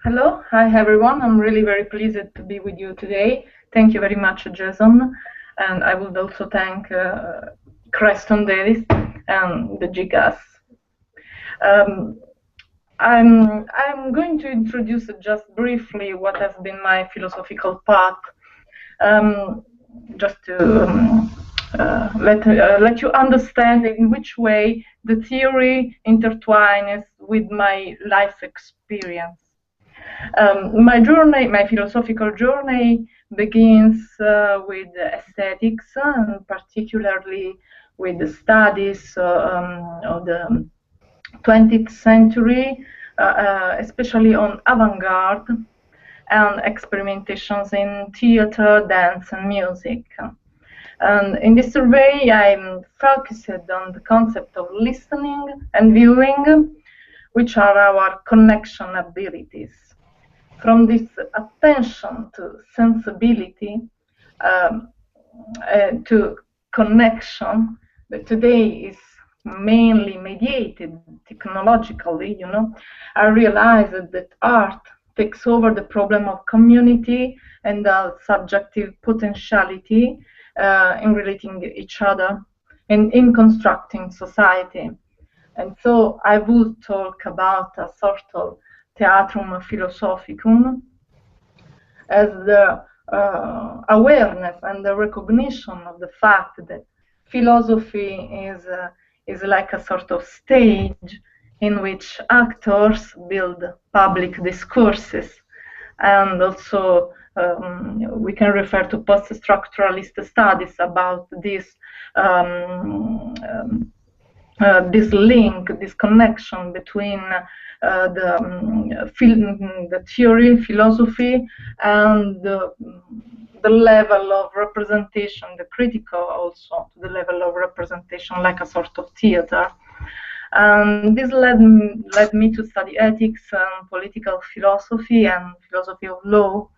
Hello, hi everyone. I'm really very pleased to be with you today. Thank you very much, Jason. And I would also thank Creston Davis and the GIGAS. Um, I'm going to introduce just briefly what has been my philosophical path, um, just to let you understand in which way the theory intertwines with my life experience. My philosophical journey begins with aesthetics, and particularly with the studies of the 20th century, especially on avant-garde and experimentations in theater, dance, and music. And in this survey, I'm focused on the concept of listening and viewing, which are our connection abilities. From this attention to sensibility to connection that today is mainly mediated technologically, I realized that art takes over the problem of community and subjective potentiality in relating each other and in constructing society. And so I would talk about a sort of theatrum philosophicum as the awareness and the recognition of the fact that philosophy is like a sort of stage in which actors build public discourses, and also we can refer to post-structuralist studies about this link, this connection between the theory, philosophy, and the level of representation, the critical also, the level of representation like a sort of theater. And this led me to study ethics and political philosophy and philosophy of law.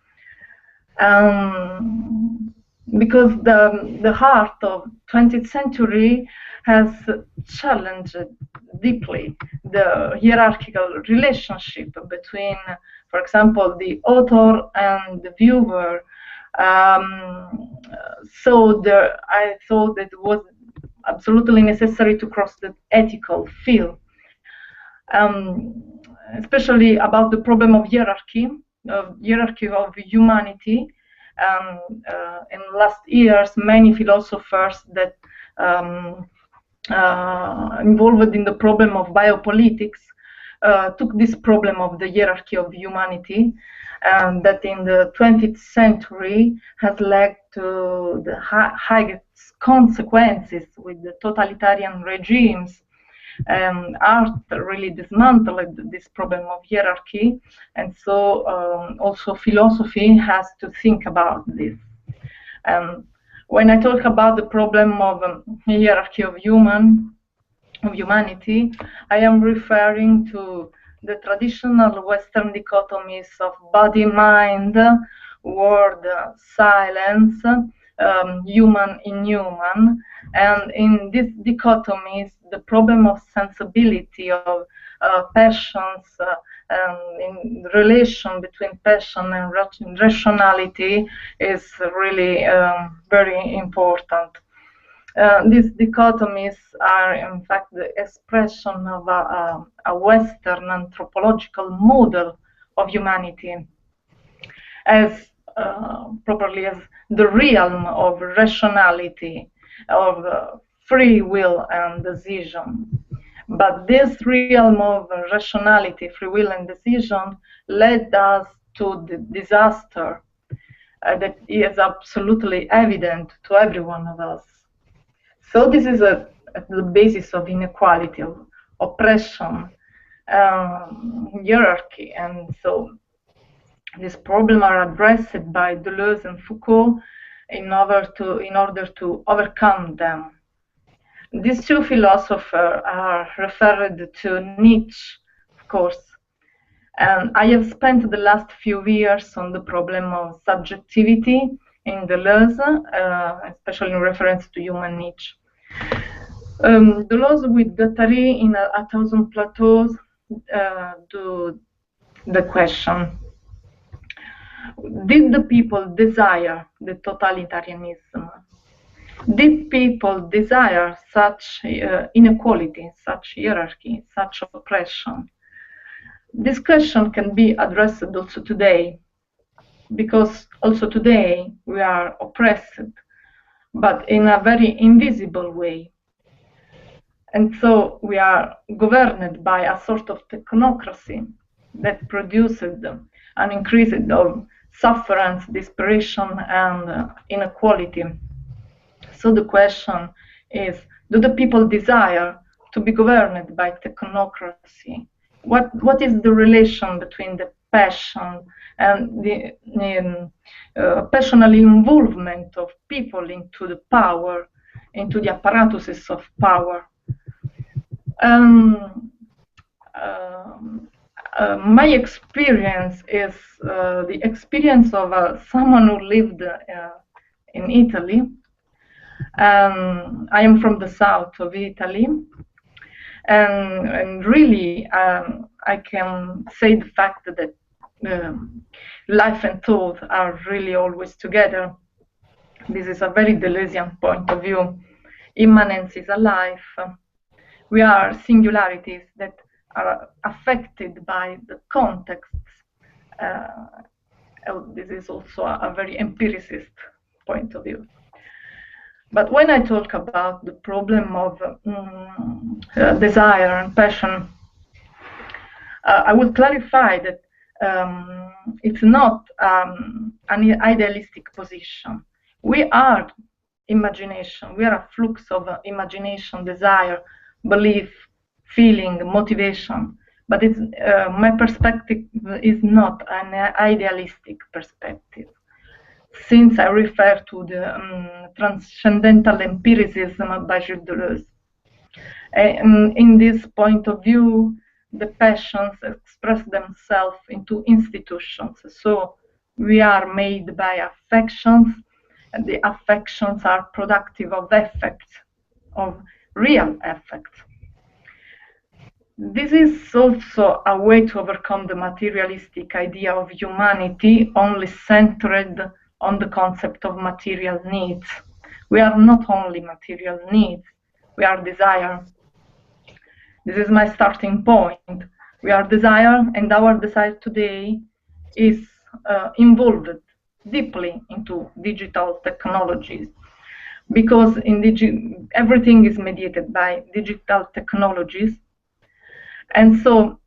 Because the heart of 20th century has challenged deeply the hierarchical relationship between, for example, the author and the viewer. So I thought that it was absolutely necessary to cross the ethical field, especially about the problem of hierarchy of humanity. In last years, many philosophers that involved in the problem of biopolitics took this problem of the hierarchy of humanity, and that in the 20th century has led to the highest consequences with the totalitarian regimes. Art really dismantled this problem of hierarchy, and so also philosophy has to think about this. When I talk about the problem of hierarchy of humanity, I am referring to the traditional Western dichotomies of body, mind, word, silence, human, inhuman. And in these dichotomies, the problem of sensibility, of passions, in relation between passion and rationality is really very important. These dichotomies are, in fact, the expression of a Western anthropological model of humanity as properly as the realm of rationality, of free will and decision. But this realm of rationality, free will and decision led us to the disaster that is absolutely evident to every one of us. So this is at the basis of inequality, of oppression, hierarchy, and so these problems are addressed by Deleuze and Foucault in order to overcome them. These two philosophers are referred to Nietzsche, of course, and I have spent the last few years on the problem of subjectivity in Deleuze, especially in reference to human Nietzsche. Deleuze with Guattari in A Thousand Plateaus do the question: did the people desire the totalitarianism? Did people desire such inequality, such hierarchy, such oppression? This question can be addressed also today, because also today we are oppressed, but in a very invisible way. And so we are governed by a sort of technocracy that produced an increase of sufferance, desperation, and inequality. So the question is, do the people desire to be governed by technocracy? What is the relation between the passion and the passional involvement of people into the power, into the apparatuses of power? My experience is the experience of someone who lived in Italy. I am from the south of Italy, and really I can say the fact that life and thought are really always together. This is a very Deleuzian point of view. Immanence is a life. We are singularities that are affected by the contexts. This is also a very empiricist point of view. But when I talk about the problem of desire and passion, I would clarify that it's not an idealistic position. We are imagination. We are a flux of imagination, desire, belief, feeling, motivation. But it's, my perspective is not an idealistic perspective, since I refer to the transcendental empiricism by Gilles Deleuze. In this point of view, the passions express themselves into institutions. So we are made by affections, and the affections are productive of effects, of real effects. This is also a way to overcome the materialistic idea of humanity only centered on the concept of material needs. We are not only material needs, we are desire. This is my starting point. We are desire, and our desire today is involved deeply into digital technologies, because everything is mediated by digital technologies. And so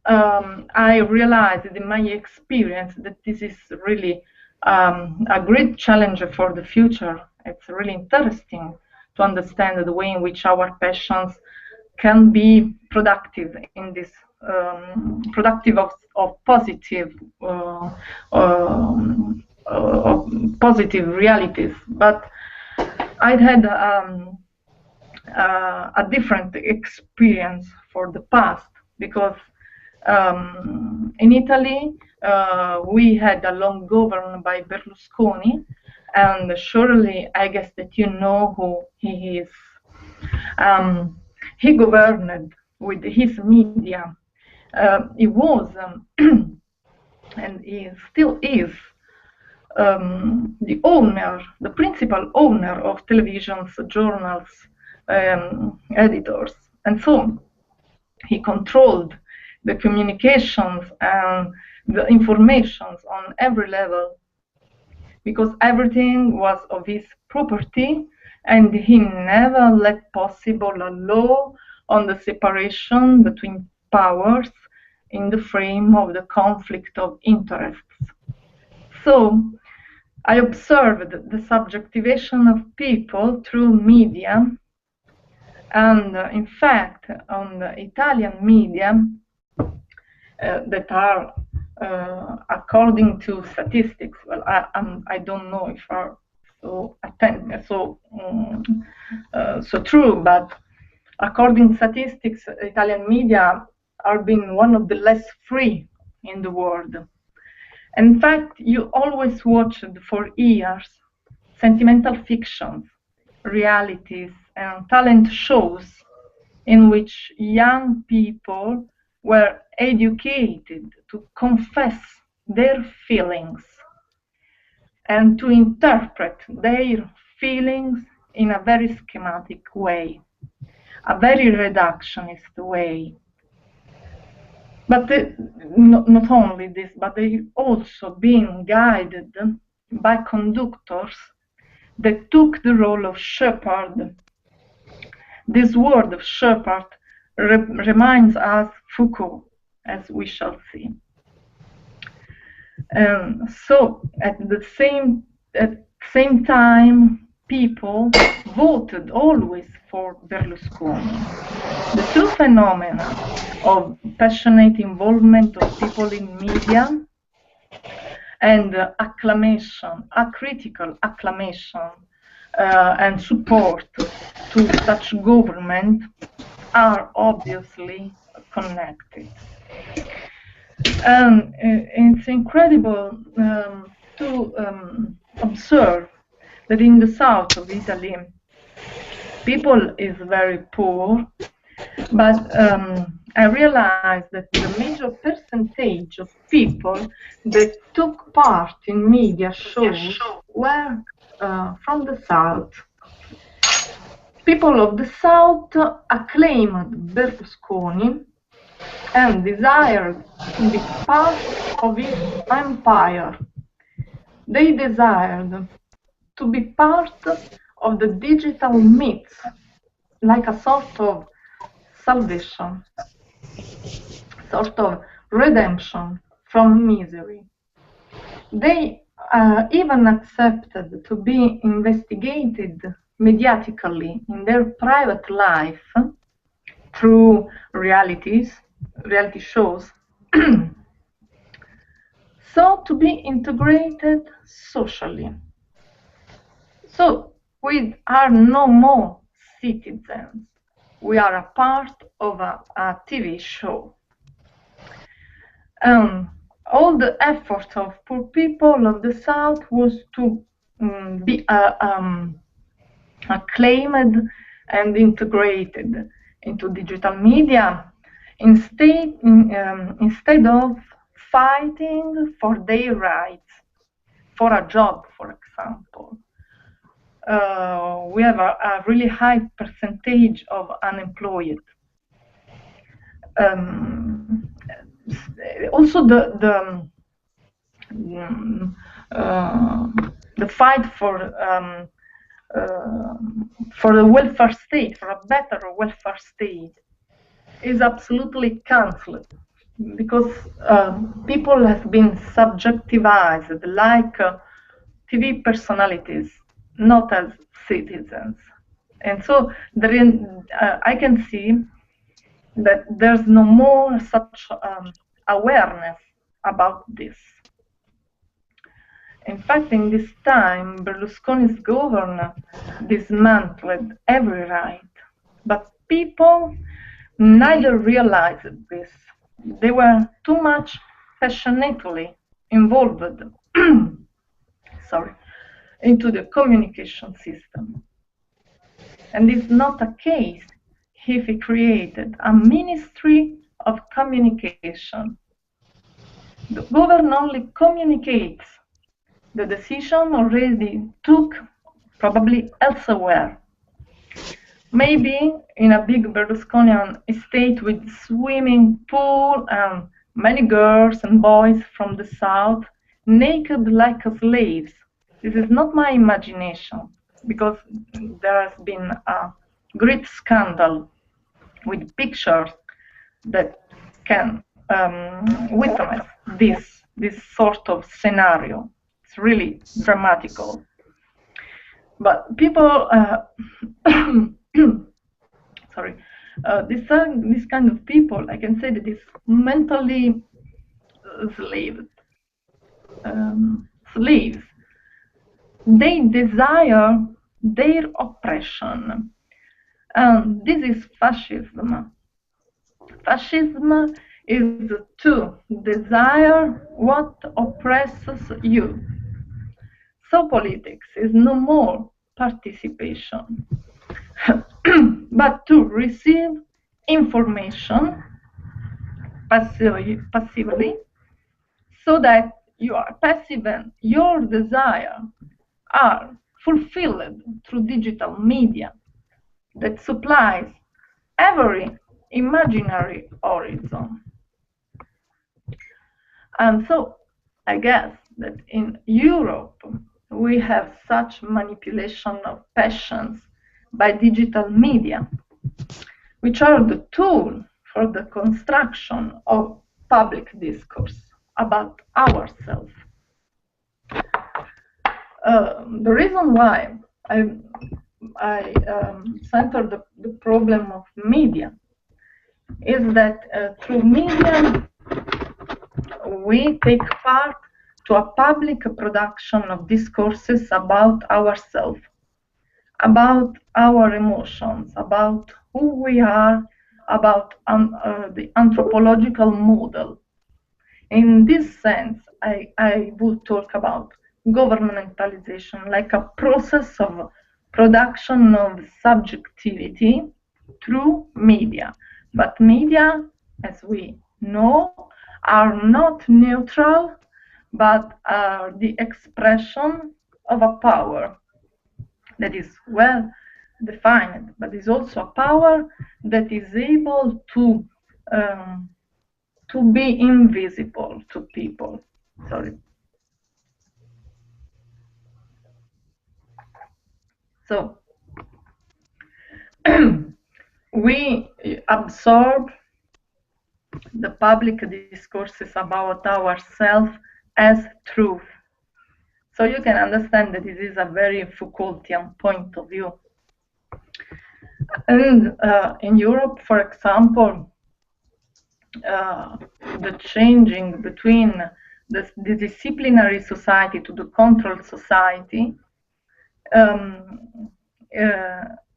I realized in my experience that this is really a great challenge for the future. It's really interesting to understand the way in which our passions can be productive in this productive of positive positive realities. But I had a different experience for the past, because in Italy we had a long government by Berlusconi, and surely I guess that you know who he is. He governed with his media. He was and he still is the owner, the principal owner of televisions, journals, editors, and so he controlled the communications and the informations on every level, because everything was of his property, and he never let possible a law on the separation between powers in the frame of the conflict of interests. So I observed the subjectivation of people through media, and in fact on the Italian media that are according to statistics, well, I don't know if are so true, but according to statistics, Italian media are being one of the less free in the world. In fact, you always watched for years sentimental fictions, realities, and talent shows in which young people were educated to confess their feelings and to interpret their feelings in a very schematic way, a very reductionist way. But not only this, but they also being guided by conductors that took the role of shepherd. This word of shepherd reminds us Foucault, as we shall see. So at the same time, people voted always for Berlusconi. The two phenomena of passionate involvement of people in media and acclamation, a critical acclamation and support to such government are obviously connected. And it's incredible to observe that in the south of Italy, people is very poor, but I realized that the major percentage of people that took part in media shows were from the south. People of the south acclaimed Berlusconi and desired to be part of his empire. They desired to be part of the digital myths, like a sort of salvation, sort of redemption from misery. They even accepted to be investigated mediatically in their private life through reality shows, so to be integrated socially. So we are no more citizens. We are a part of a TV show. All the effort of poor people of the South was to be acclaimed and integrated into digital media instead of fighting for their rights, for a job, for example. We have a really high percentage of unemployed. Also, the fight for the welfare state, for a better welfare state, is absolutely cancelled because people have been subjectivized like TV personalities, not as citizens. And so I can see that there's no more such awareness about this. In fact, in this time, Berlusconi's government dismantled every right, but people neither realized this. They were too much passionately involved into the communication system. And it's not a case if he created a ministry of communication. The government only communicates the decision already took, probably elsewhere. Maybe in a big Berlusconian estate with swimming pool and many girls and boys from the south, naked like slaves. This is not my imagination, because there has been a great scandal with pictures that can witness this sort of scenario. It's really dramatical. But people, this kind of people, I can say that is mentally slaves. They desire their oppression. And this is fascism. Fascism is to desire what oppresses you. So politics is no more participation, but to receive information passively, so that your passive and your desire are fulfilled through digital media that supplies every imaginary horizon. And so I guess that in Europe we have such manipulation of passions by digital media, which are the tool for the construction of public discourse about ourselves. The reason why I center the problem of media is that through media we take part to a public production of discourses about ourselves, about our emotions, about who we are, about the anthropological model. In this sense, I would talk about governmentalization like a process of production of subjectivity through media. But media, as we know, are not neutral, but are the expression of a power that is well defined, but is also a power that is able to be invisible to people. Sorry. So we absorb the public discourses about ourselves as truth. So you can understand that this is a very Foucaultian point of view. And in Europe, for example, the changing between the disciplinary society to the controlled society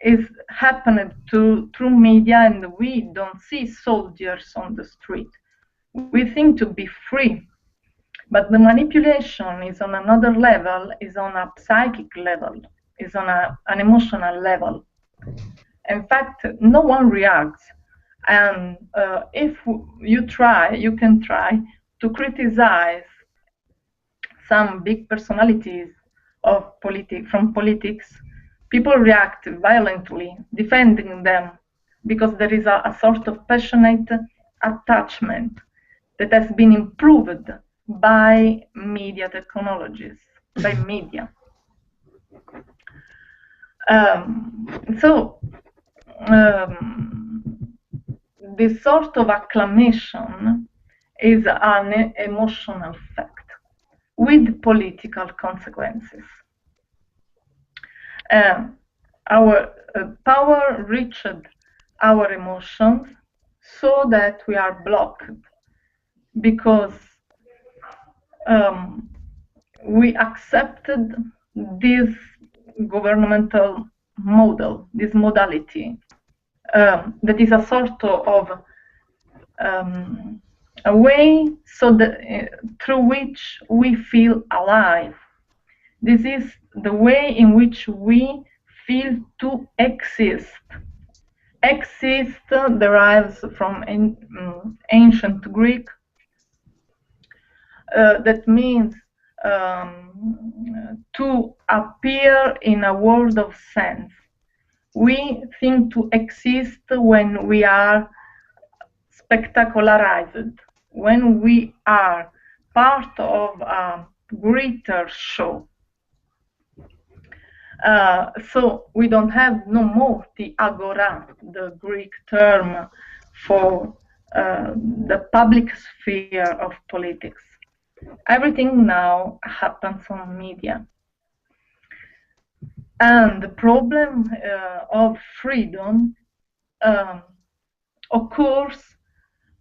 is happened through media, and we don't see soldiers on the street. We think to be free, but the manipulation is on another level, is on a psychic level, is on an emotional level. In fact, no one reacts. And if you can try to criticize some big personalities of from politics, people react violently, defending them, because there is a sort of passionate attachment that has been improved by media technologies, by media. This sort of acclamation is an emotional fact with political consequences. Our power reached our emotions so that we are blocked because we accepted this governmental model, this modality, that is a sort of a way so that through which we feel alive. This is the way in which we feel to exist. Exist derives from ancient Greek. That means to appear in a world of sense. We think to exist when we are spectacularized, when we are part of a greater show. So we don't have no more the agora, the Greek term for the public sphere of politics. Everything now happens on media. And the problem of freedom occurs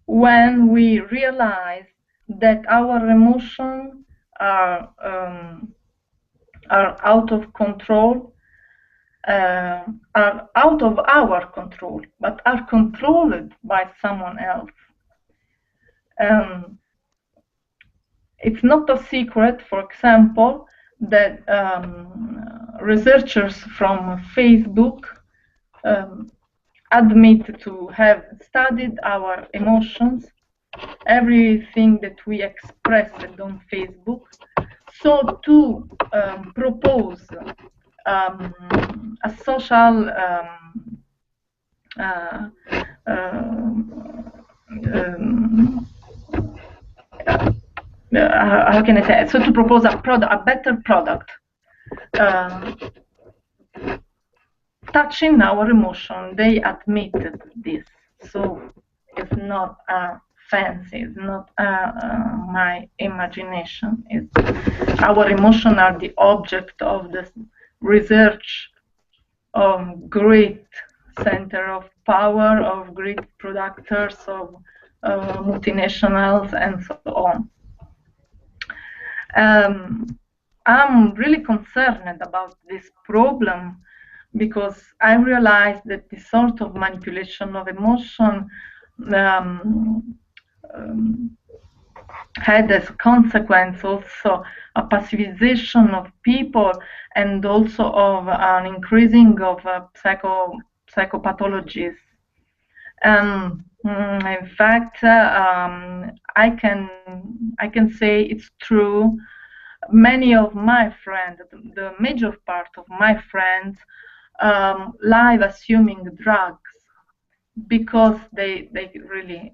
when we realize that our emotions are out of control, are out of our control, but are controlled by someone else. It's not a secret, for example, that researchers from Facebook admit to have studied our emotions everything that we expressed on Facebook. So to propose a social uh, um, how can I say? So to propose a better product, touching our emotion. They admitted this, so it's not fancy. It's not my imagination. It's our emotion are the object of this research of great center of power, of great producers, of multinationals, and so on. I'm really concerned about this problem because I realized that this sort of manipulation of emotion had as a consequence also a passivization of people and also of an increasing of psychopathologies. In fact, I can say it's true. Many of my friends, the major part of my friends, live assuming drugs because they really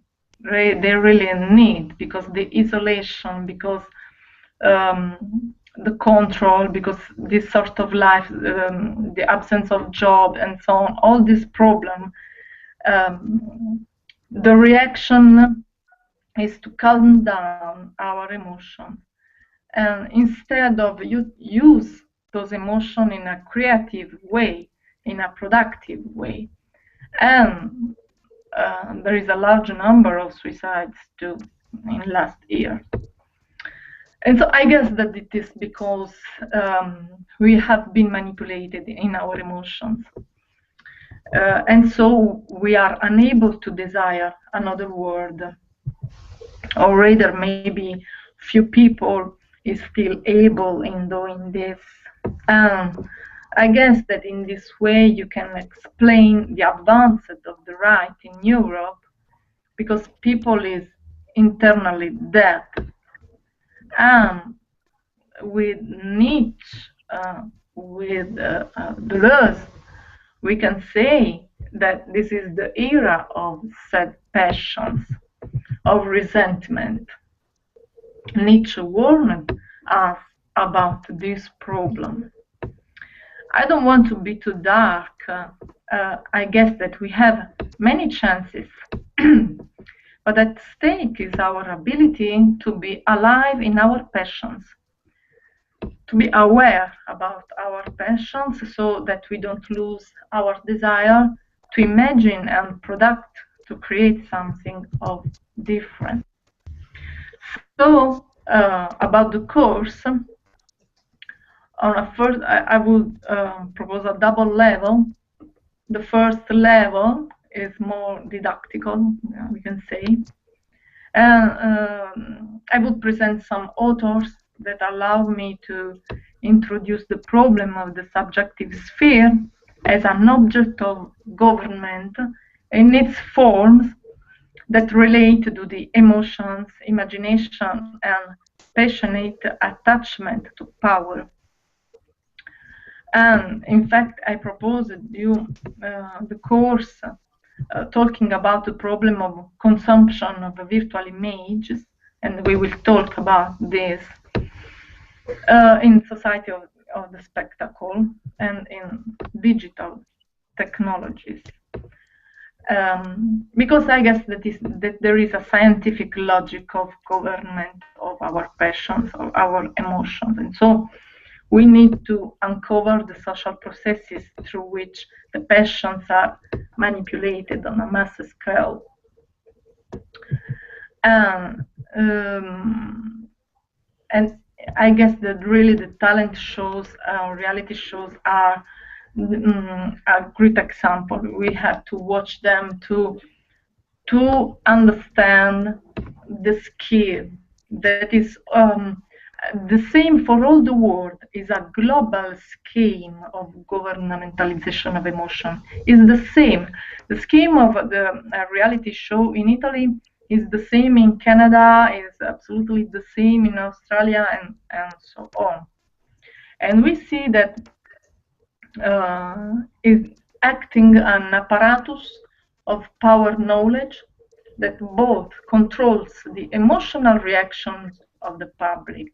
need, because the isolation, because the control, because this sort of life, the absence of job and so on, all this problem. The reaction is to calm down our emotions, and instead of use those emotions in a creative way, in a productive way. And there is a large number of suicides too in last year. And so I guess that it is because we have been manipulated in our emotions. And so we are unable to desire another world, or rather maybe few people is still able in doing this. I guess that in this way you can explain the advance of the right in Europe, because people is internally dead. And with Nietzsche, with Deleuze, we can say that this is the era of sad passions, of resentment. Nietzsche warned us about this problem. I don't want to be too dark. I guess that we have many chances, but at stake is our ability to be alive in our passions, to be aware about our passions so that we don't lose our desire to imagine and product, to create something of different. So about the course, on a first, I would propose a double level. The first level is more didactical, we can say. And I would present some authors that allow me to introduce the problem of the subjective sphere as an object of government in its forms that relate to the emotions, imagination, and passionate attachment to power. And in fact, I proposed you the course talking about the problem of consumption of virtual images, and we will talk about this in society of the spectacle and in digital technologies. Because I guess that there is a scientific logic of government of our passions, of our emotions, and so we need to uncover the social processes through which the passions are manipulated on a mass scale. And I guess that really the talent shows, reality shows are a great example. We have to watch them to understand the skill that is the same for all the world, is a global scheme of governmentalization of emotion, is the same. The scheme of the reality show in Italy is the same in Canada, is absolutely the same in Australia, and so on. And we see that is acting an apparatus of power knowledge that both controls the emotional reactions of the public,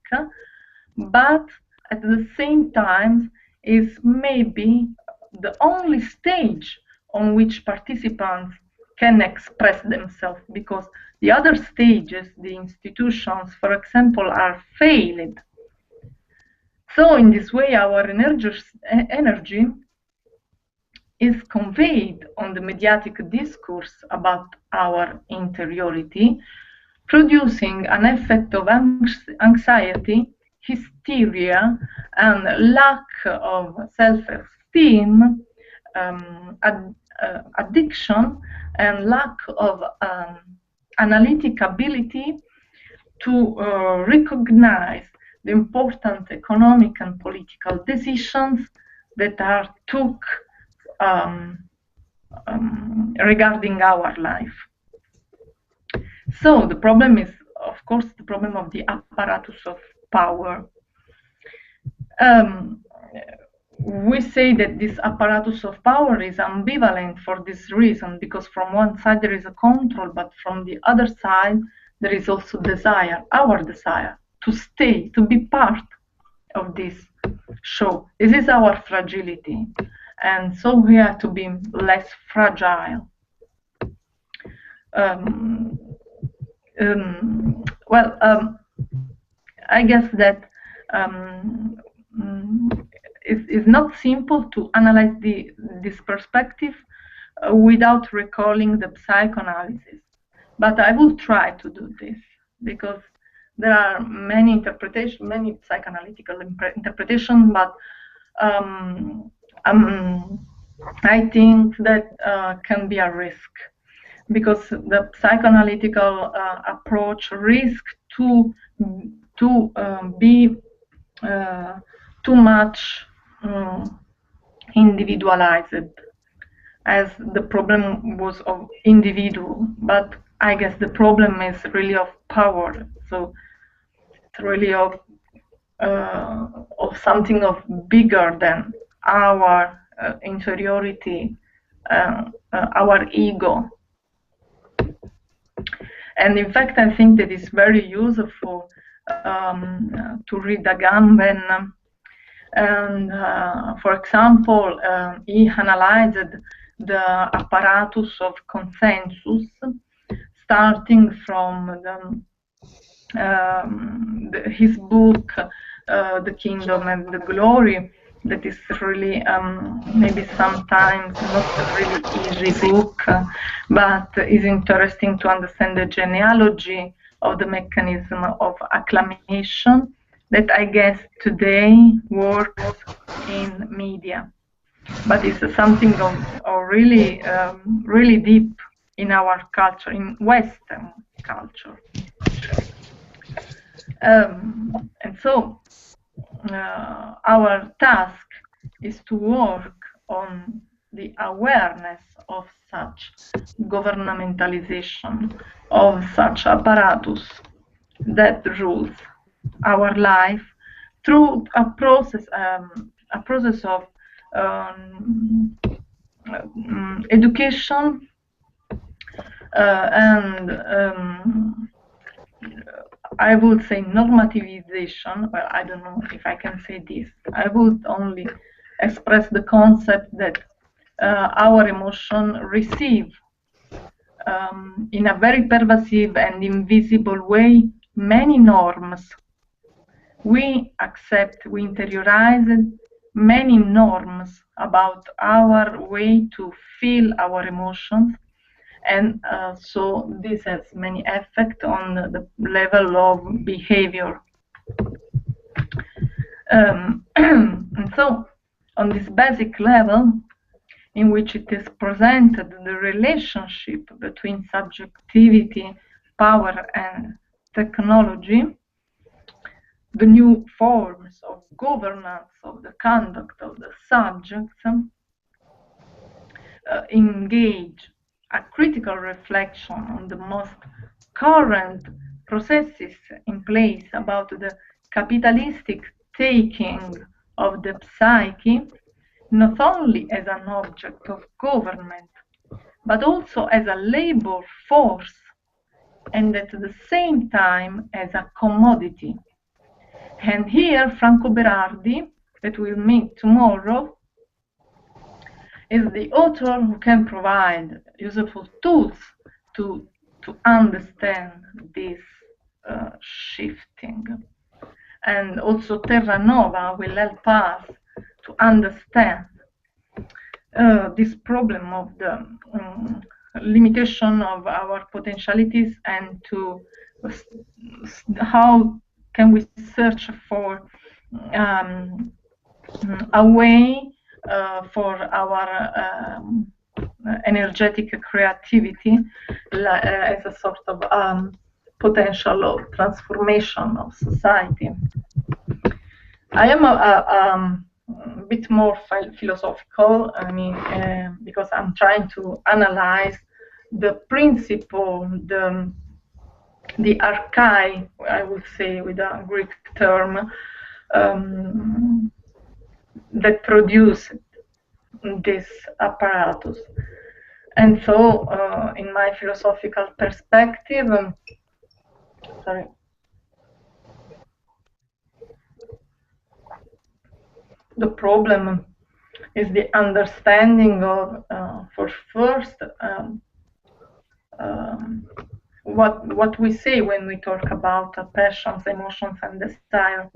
but at the same time is maybe the only stage on which participants can express themselves, because the other stages, the institutions, for example, are failed. So in this way, our energy is conveyed on the mediatic discourse about our interiority, producing an effect of anxiety, hysteria, and lack of self-esteem, addiction, and lack of analytic ability to recognize the important economic and political decisions that are took regarding our life. So the problem is, of course, the problem of the apparatus of power. We say that this apparatus of power is ambivalent for this reason, because from one side there is a control, but from the other side there is also desire, our desire to stay, to be part of this show. This is our fragility, and so we have to be less fragile. I guess that it's not simple to analyze this perspective without recalling the psychoanalysis. But I will try to do this, because there are many interpretations, many psychoanalytical interpretations, but I think that can be a risk, because the psychoanalytical approach risks to be too much individualized, as the problem was of individual, but I guess the problem is really of power. So it's really of something of bigger than our interiority, our ego. And in fact, I think that it's very useful to read Agamben. And for example, he analyzed the apparatus of consensus, starting from his book, The Kingdom and the Glory, that is really maybe sometimes not a really easy book, but is interesting to understand the genealogy of the mechanism of acclamation that I guess today works in media, but it's something of really, really deep in our culture, in Western culture. And so our task is to work on the awareness of such governmentalization, of such apparatus that rules our life through a process of education and I would say normativization. Well, I don't know if I can say this. I would only express the concept that our emotion receive in a very pervasive and invisible way many norms. We accept, we interiorize many norms about our way to feel our emotions, and so this has many effects on the level of behavior. And so on this basic level, in which it is presented the relationship between subjectivity, power, and technology, the new forms of governance of the conduct of the subjects engage a critical reflection on the most current processes in place about the capitalistic taking of the psyche, not only as an object of government, but also as a labor force, and at the same time as a commodity. And here, Franco Berardi, that we'll meet tomorrow, is the author who can provide useful tools to understand this shifting. And also Terranova will help us to understand this problem of the limitation of our potentialities, and to how can we search for a way for our energetic creativity as a sort of potential of transformation of society. I am a bit more philosophical, I mean, because I'm trying to analyze the principle, the archai, I would say with a Greek term, that produce this apparatus. And so, in my philosophical perspective, the problem is the understanding of, for first, what we say when we talk about passions, emotions, and desire,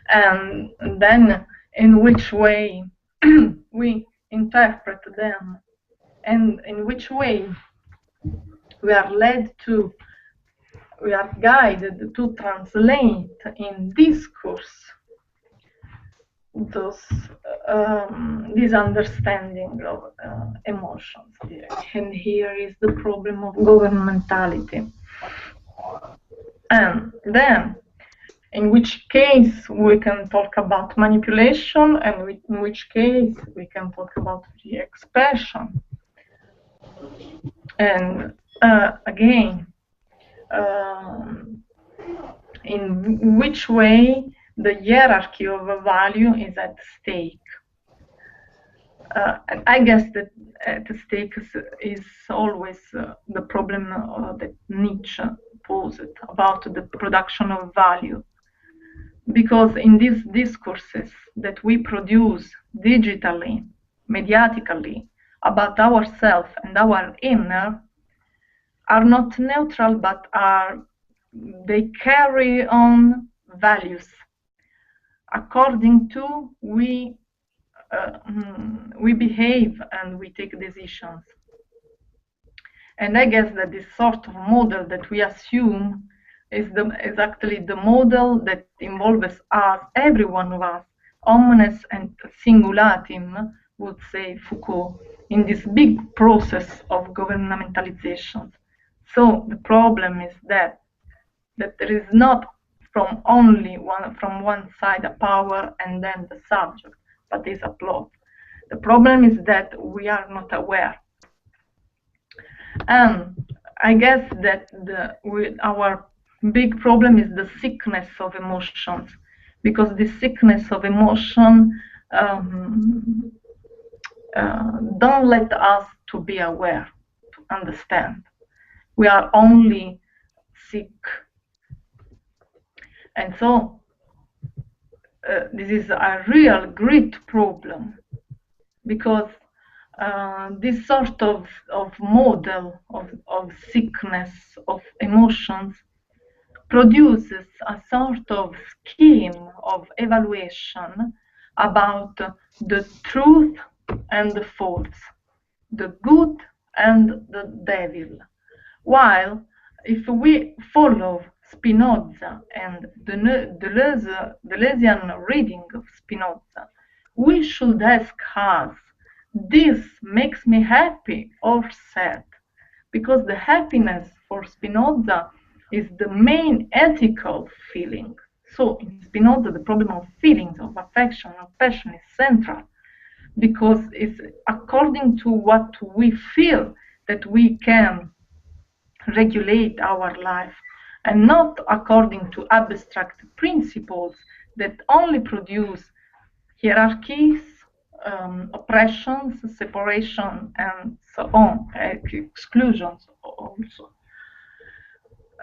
and then in which way we interpret them, and in which way we are guided to translate in discourse this understanding of emotions. And here is the problem of governmentality. And then, in which case we can talk about manipulation, and in which case we can talk about free expression. And again, in which way the hierarchy of a value is at stake. And I guess that at stake is always the problem that Nietzsche posed about the production of value. Because in these discourses that we produce digitally, mediatically, about ourselves and our inner, are not neutral, but they carry on values according to we behave and we take decisions. And I guess that this sort of model that we assume is actually the model that involves us, every one of us, omnes and singulatim, would say Foucault, in this big process of governmentalization. So the problem is that there is not from one side a power and then the subject, but is a plot. The problem is that we are not aware. And I guess that our big problem is the sickness of emotions, because the sickness of emotion don't let us to be aware, to understand. We are only sick. And so this is a real great problem, because this sort of model of sickness of emotions produces a sort of scheme of evaluation about the truth and the false, the good and the devil. While if we follow Spinoza and the Deleuzian reading of Spinoza, we should ask us, this makes me happy or sad? Because the happiness for Spinoza is the main ethical feeling. So in Spinoza, the problem of feelings, of affection, of passion is central, because it's according to what we feel that we can regulate our life, and not according to abstract principles that only produce hierarchies, oppressions, separation, and so on, exclusions also.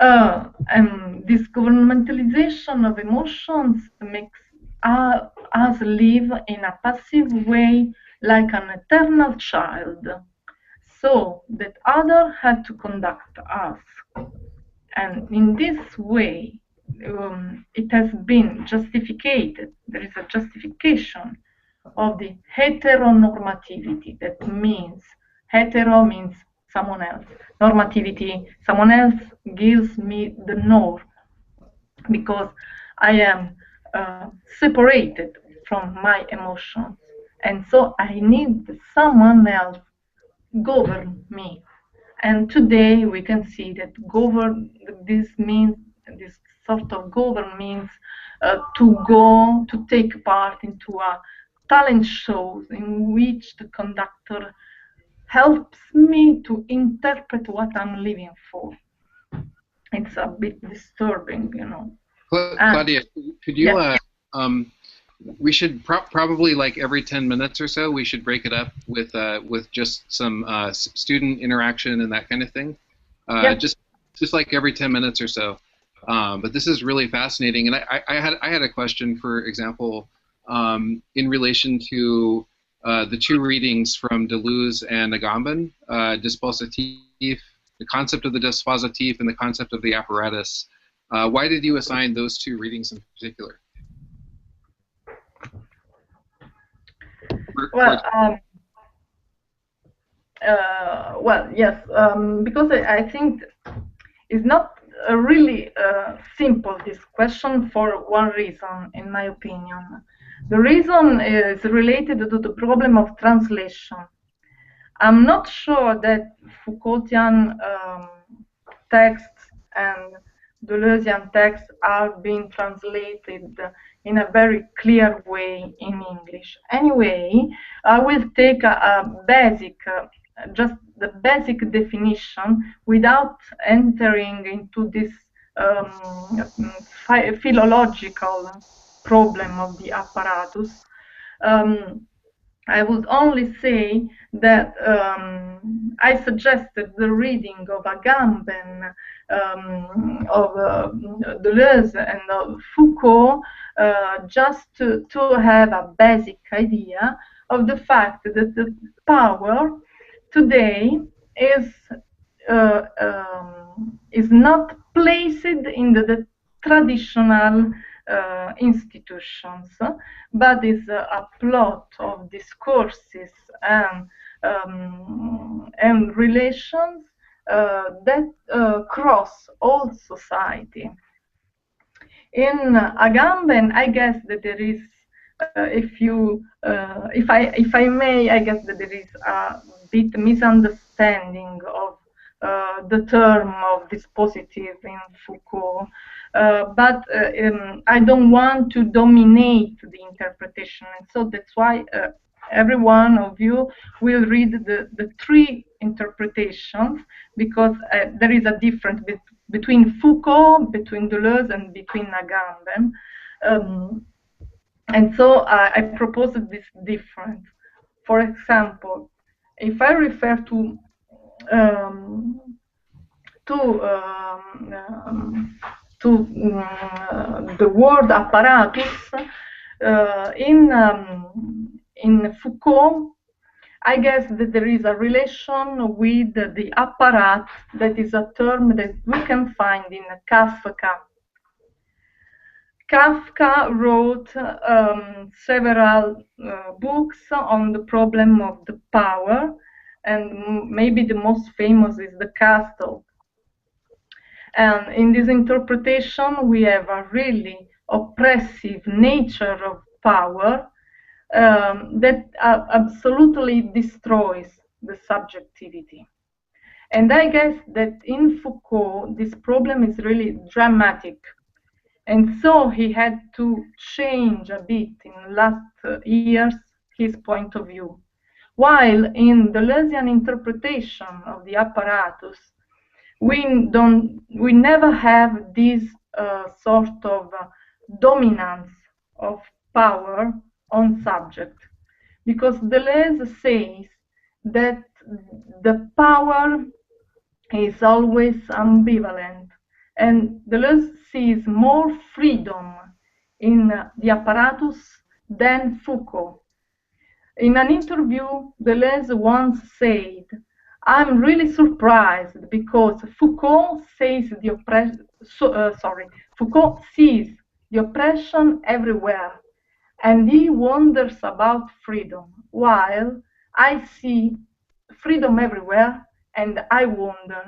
And this governmentalization of emotions makes us live in a passive way like an eternal child, so that others have to conduct us. And in this way, it has been justified. There is a justification of the heteronormativity. That means hetero means someone else. Normativity, someone else gives me the norm because I am separated from my emotions. And so I need someone else govern me. And today we can see that this sort of govern means to take part into a talent shows in which the conductor helps me to interpret what I'm living for. It's a bit disturbing, you know. Claudia, could you, we should probably, like, every 10 minutes or so, we should break it up with just some student interaction and that kind of thing. Just like every 10 minutes or so. But this is really fascinating, and I had a question, for example, in relation to the two readings from Deleuze and Agamben, dispositif, the concept of the dispositif and the concept of the apparatus. Why did you assign those two readings in particular? Yes, because I think it's not really simple, this question, for one reason, in my opinion. The reason is related to the problem of translation. I'm not sure that Foucaultian texts and Deleuzian texts are being translated in a very clear way in English. Anyway, I will take a basic, just the basic definition without entering into this philological problem of the apparatus. I would only say that I suggested the reading of Agamben, of Deleuze, and of Foucault, just to have a basic idea of the fact that the power today is not placed in the traditional institutions, but is a plot of discourses and relations that cross all society. In Agamben, I guess that there is, if I may, I guess that there is a bit misunderstanding of the term of dispositive in Foucault, but I don't want to dominate the interpretation, and so that's why every one of you will read the three interpretations, because there is a difference between Foucault, between Deleuze, and between Agamben. And so I proposed this difference. For example, if I refer to the word apparatus in Foucault, I guess that there is a relation with the apparat, that is a term that we can find in Kafka. Kafka wrote several books on the problem of the power, and maybe the most famous is The Castle. And in this interpretation, we have a really oppressive nature of power that absolutely destroys the subjectivity. And I guess that in Foucault, this problem is really dramatic. And so he had to change a bit in the last years his point of view. While in the Deleuzian interpretation of the apparatus, we never have this sort of dominance of power on subject, because Deleuze says that the power is always ambivalent, and Deleuze sees more freedom in the apparatus than Foucault. In an interview, Deleuze once said, "I'm really surprised because Foucault sees the oppression everywhere, and he wonders about freedom, while I see freedom everywhere and I wonder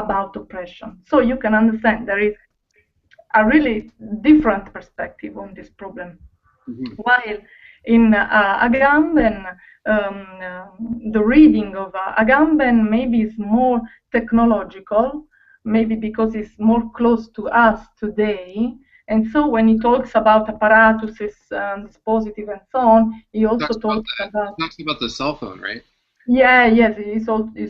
about oppression." So you can understand there is a really different perspective on this problem. Mm-hmm. While in Agamben, the reading of Agamben maybe is more technological, maybe because it's more close to us today. And so when he talks about apparatuses, dispositive, and so on, he also talks about the cell phone, right? Yeah, yes, he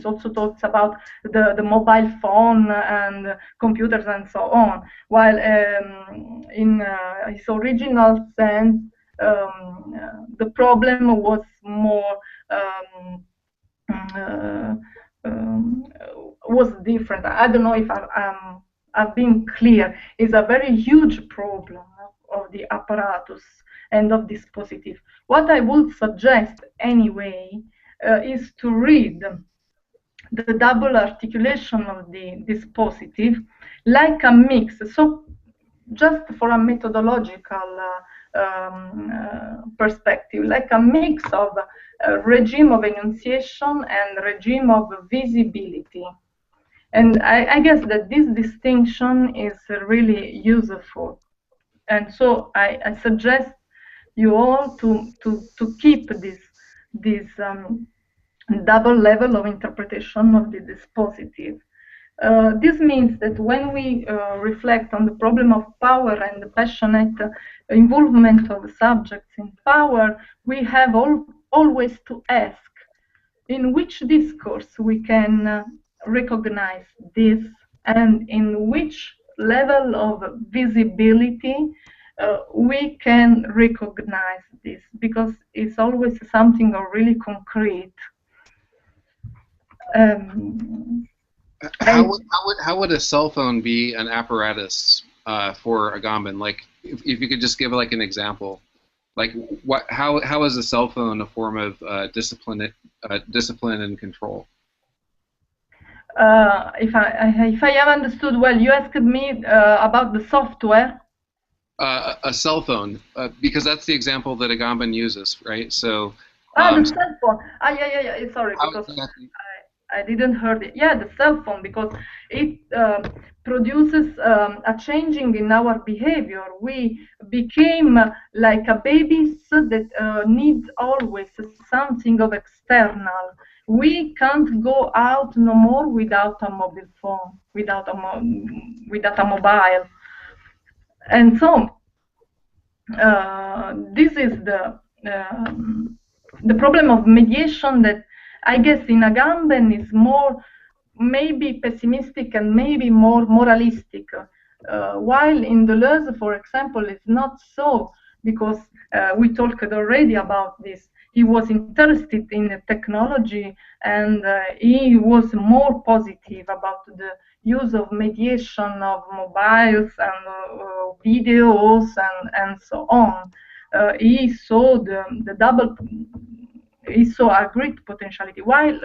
also talks about the mobile phone and computers and so on. While in his original sense, the problem was more uh, um, was different. I don't know if I've been clear. It's a very huge problem of the apparatus and of dispositive. What I would suggest anyway is to read the double articulation of the dispositive like a mix. So just for a methodological perspective, like a mix of regime of enunciation and regime of visibility. And I guess that this distinction is really useful. And so I suggest you all to keep this double level of interpretation of the dispositive. This means that when we reflect on the problem of power and the passionate involvement of subjects in power, we have always to ask in which discourse we can recognize this, and in which level of visibility we can recognize this, because it's always something really concrete. How would a cell phone be an apparatus for Agamben? Like, if you could just give like an example, like how is a cell phone a form of discipline and control? If I have understood well, you asked me about the software. A cell phone, because that's the example that Agamben uses, right? So. The cell phone. Yeah. Sorry, because I didn't heard it. Yeah, the cell phone, because it produces a changing in our behavior. We became like a babies that needs always something of external. We can't go out no more without a mobile phone, without a mobile. And so this is the problem of mediation that I guess in Agamben is more maybe pessimistic and maybe more moralistic, while in Deleuze, for example, it's not so, because we talked already about this. He was interested in the technology, and he was more positive about the use of mediation of mobiles and videos and so on. He saw the double. He saw a great potentiality, while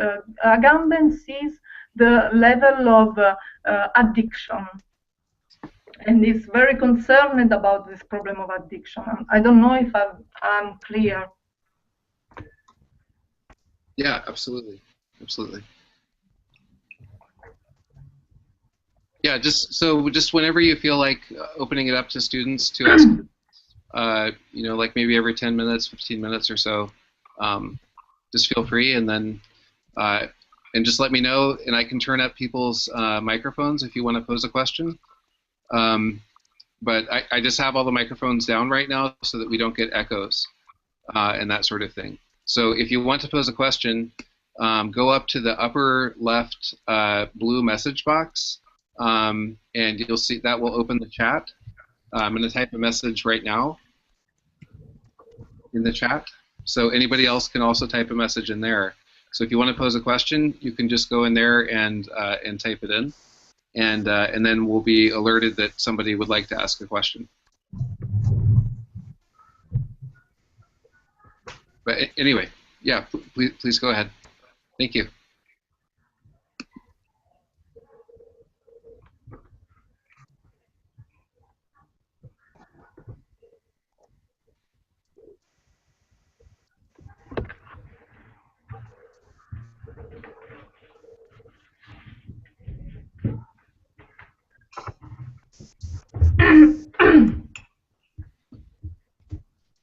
Agamben sees the level of addiction, and is very concerned about this problem of addiction. I don't know if I'm clear. Yeah, absolutely. Yeah, just whenever you feel like opening it up to students to ask, like maybe every 10 minutes, 15 minutes or so, just feel free, and then and just let me know, and I can turn up people's microphones if you want to pose a question. But I just have all the microphones down right now so that we don't get echoes and that sort of thing. So if you want to pose a question, go up to the upper left blue message box and you'll see that will open the chat. I'm going to type a message right now in the chat. So anybody else can also type a message in there. So if you want to pose a question, you can just go in there and type it in, and then we'll be alerted that somebody would like to ask a question. But anyway, yeah, please go ahead. Thank you.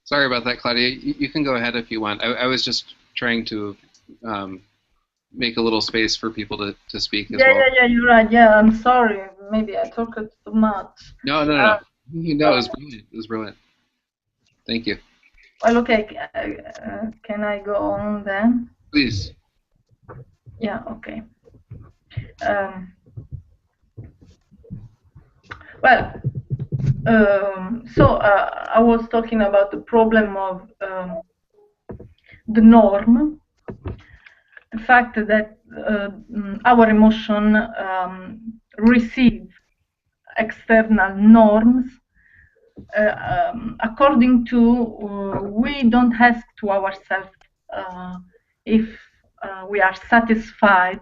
Sorry about that, Claudia. You can go ahead if you want. I was just trying to make a little space for people to speak as well. Yeah, you're right. Yeah, I'm sorry. Maybe I talked too much. No. No, it was brilliant. It was brilliant. Thank you. Well, okay. Can I go on then? Please. Yeah, okay. So I was talking about the problem of the norm, the fact that our emotion receive external norms according to we don't ask to ourselves if we are satisfied,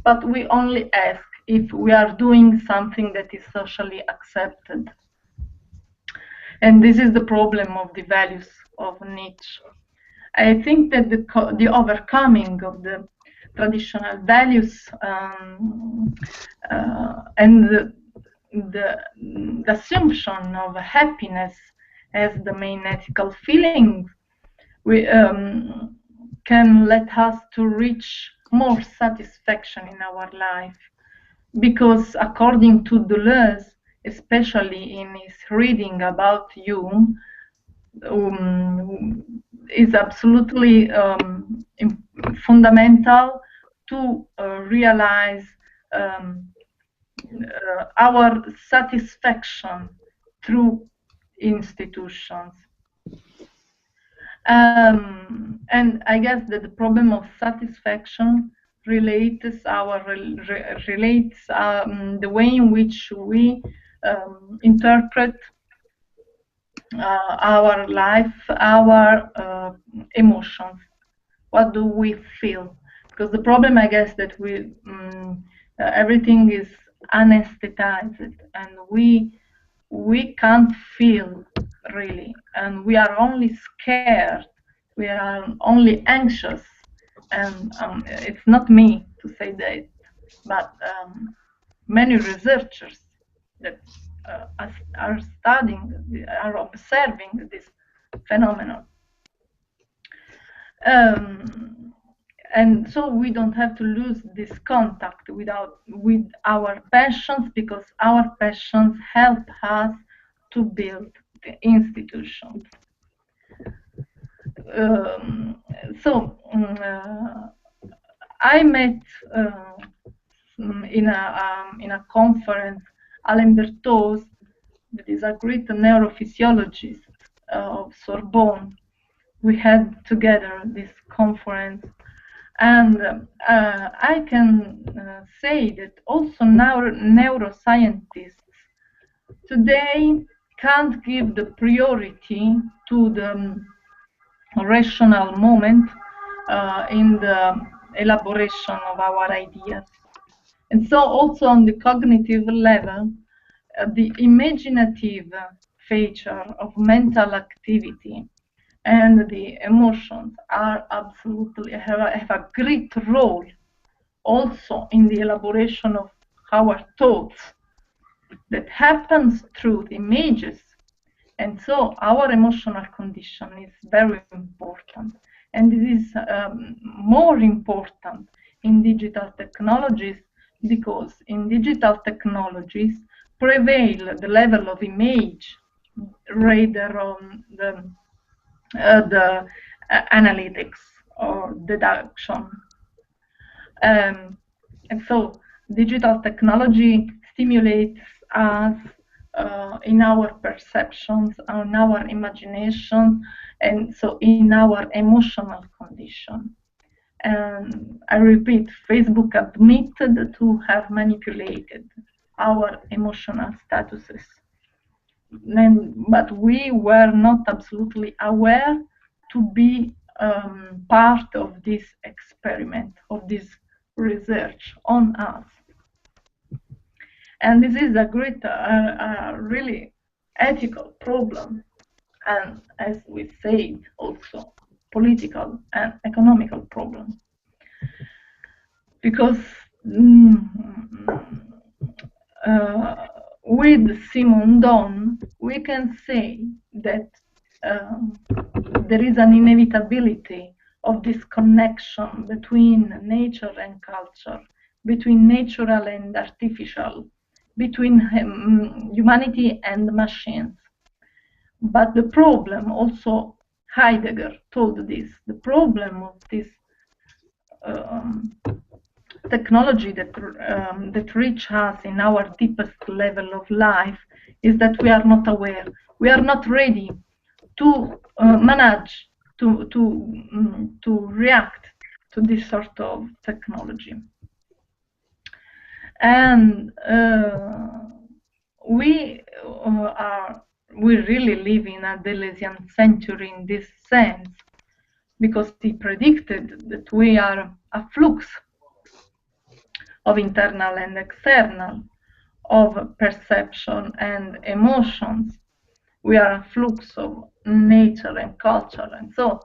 but we only ask if we are doing something that is socially accepted. And this is the problem of the values of Nietzsche. I think that the overcoming of the traditional values and the assumption of happiness as the main ethical feeling can let us to reach more satisfaction in our life, because according to Deleuze, especially in his reading about Hume, is absolutely fundamental to realize our satisfaction through institutions. And I guess that the problem of satisfaction relates the way in which we interpret our life, our emotions. What do we feel? Because the problem, I guess, that we everything is anesthetized, and we can't feel really, and we are only scared, we are only anxious, and it's not me to say that, but many researchers that are studying, are observing this phenomenon. And so we don't have to lose this contact with our passions, because our passions help us to build the institutions. I met in a conference Alain Berthoz, that is a great neurophysiologist of Sorbonne. We had together this conference, and I can say that also neuroscientists today can't give the priority to the rational moment in the elaboration of our ideas. And so also on the cognitive level, the imaginative feature of mental activity and the emotions are absolutely have a great role also in the elaboration of our thoughts that happens through the images. And so our emotional condition is very important, and this is more important in digital technologies, because in digital technologies prevail the level of image rather on the analytics or deduction. And so digital technology stimulates us in our perceptions, in our imagination, and so in our emotional condition. And I repeat, Facebook admitted to have manipulated our emotional statuses. But we were not absolutely aware to be part of this experiment, of this research on us. And this is a great, really ethical problem, and as we said, also political and economical problem. Because with Simon Don, we can say that there is an inevitability of this connection between nature and culture, between natural and artificial, between humanity and machines. But the problem, also Heidegger told this, the problem of this technology that reach us in our deepest level of life is that we are not aware. We are not ready to manage to react to this sort of technology. And we really live in a Deleuzian century in this sense, because he predicted that we are a flux of internal and external, of perception and emotions. We are a flux of nature and culture. And so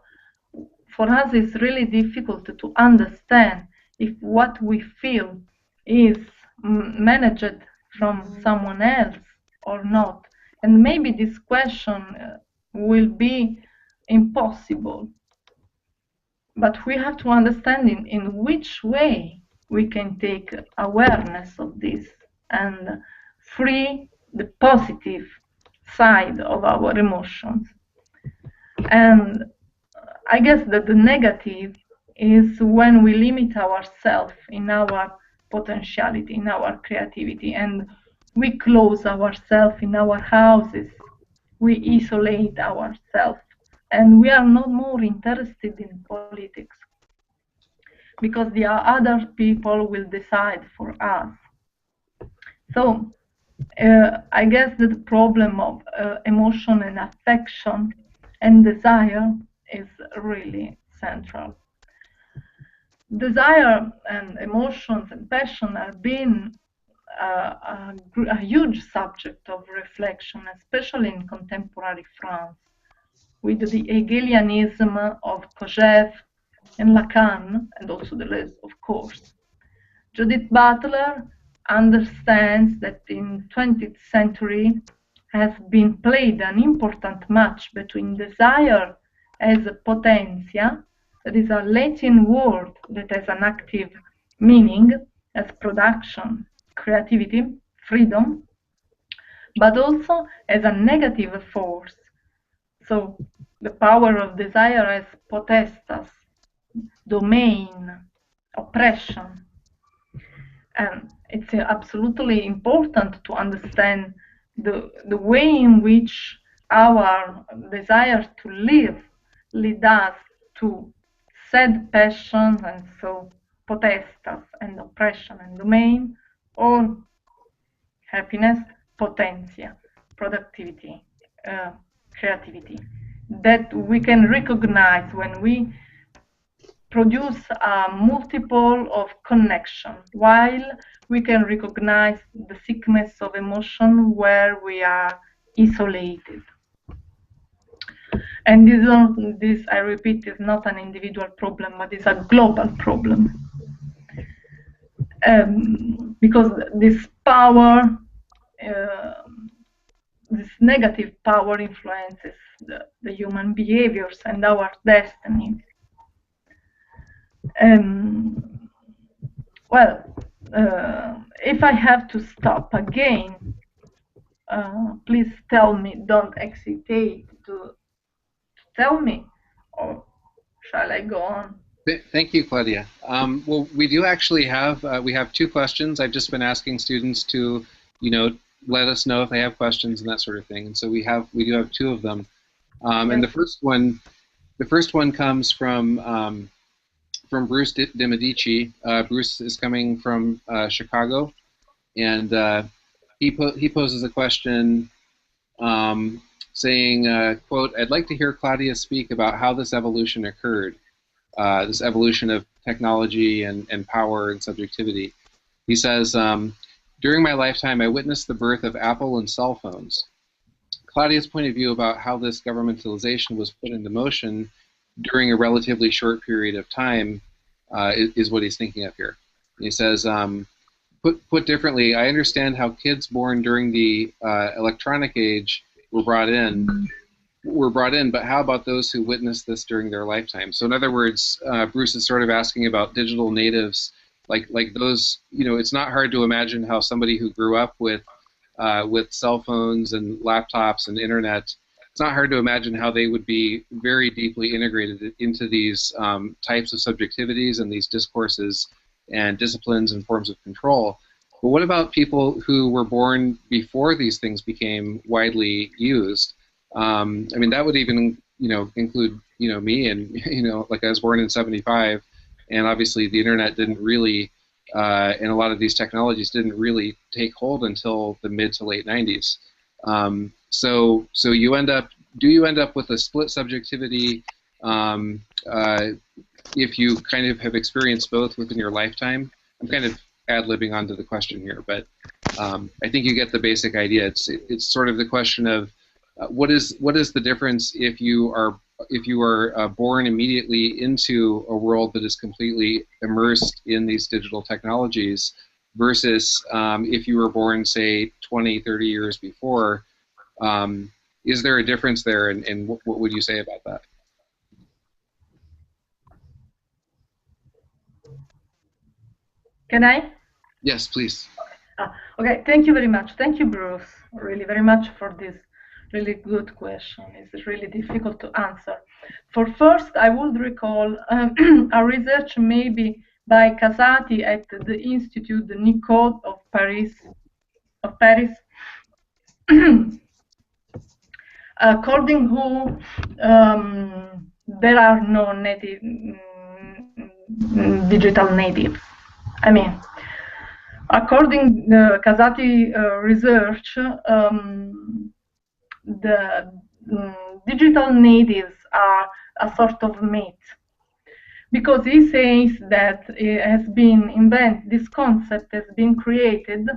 for us it's really difficult to understand if what we feel is managed from someone else or not. And maybe this question will be impossible. But we have to understand in which way we can take awareness of this and free the positive side of our emotions. And I guess that the negative is when we limit ourselves in our potentiality, in our creativity, and we close ourselves in our houses, we isolate ourselves, and we are not more interested in politics because the other people will decide for us. So I guess that the problem of emotion and affection and desire is really central. Desire and emotions and passion have been a huge subject of reflection, especially in contemporary France, with the Hegelianism of Kojève and Lacan, and also Deleuze, of course. Judith Butler understands that in 20th century has been played an important match between desire as potentia, that is a Latin word that has an active meaning as production, creativity, freedom, but also as a negative force. So the power of desire as potestas, domain, oppression. And it's absolutely important to understand the way in which our desire to live lead us to sad passions, and so potestas and oppression and domain, or happiness, potentia, productivity, creativity, that we can recognize when we produce a multiple of connection, while we can recognize the sickness of emotion where we are isolated. And this, I repeat, is not an individual problem, but it's a global problem. Because this power, this negative power influences the human behaviors and our destiny. Well, if I have to stop again, please tell me, don't hesitate to tell me, or shall I go on? Thank you, Claudia. Well, we do actually have we have two questions. I've just been asking students to let us know if they have questions and that sort of thing. And so we do have two of them. And the first one comes from Bruce DiMedici. Bruce is coming from Chicago, and he poses a question saying, quote, "I'd like to hear Claudia speak about how this evolution occurred, this evolution of technology and power and subjectivity." He says, "During my lifetime, I witnessed the birth of Apple and cell phones. Claudia's point of view about how this governmentalization was put into motion during a relatively short period of time is what he's thinking of here." And he says, put differently, I understand how kids born during the electronic age were brought in, but how about those who witnessed this during their lifetime? So in other words, Bruce is sort of asking about digital natives, like those, it's not hard to imagine how somebody who grew up with cell phones and laptops and internet, it's not hard to imagine how they would be very deeply integrated into these types of subjectivities and these discourses and disciplines and forms of control. But what about people who were born before these things became widely used? I mean, that would even, include, me, and, like I was born in '75, and obviously the internet didn't really, and a lot of these technologies didn't really take hold until the mid to late '90s. So do you end up with a split subjectivity if you kind of have experienced both within your lifetime? I'm kind of ad-libbing onto the question here, but I think you get the basic idea. It's sort of the question of what is the difference if you are born immediately into a world that is completely immersed in these digital technologies versus if you were born, say, 20, 30 years before. Is there a difference there, and what would you say about that? Can I? Yes, please. Okay, thank you very much. Thank you, Bruce, really very much for this really good question. It's really difficult to answer. For first, I would recall a research maybe by Casati at the Institut de Nicode of Paris. According who there are no native digital natives. I mean, according to Casati research, the digital natives are a sort of myth, because he says that it has been this concept has been created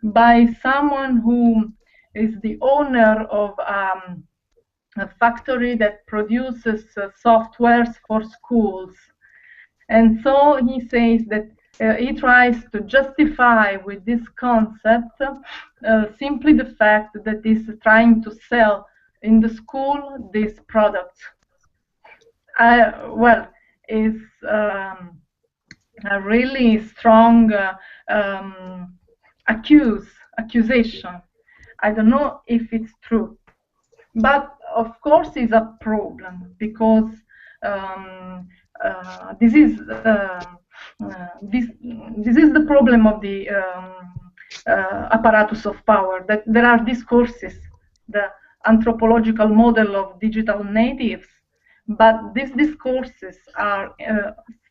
by someone who is the owner of a factory that produces softwares for schools. And so he says that he tries to justify with this concept simply the fact that he's trying to sell in the school these products. Well, is a really strong accusation. I don't know if it's true, but of course it's a problem, because this is the problem of the apparatus of power, that there are discourses, the anthropological model of digital natives, but these discourses are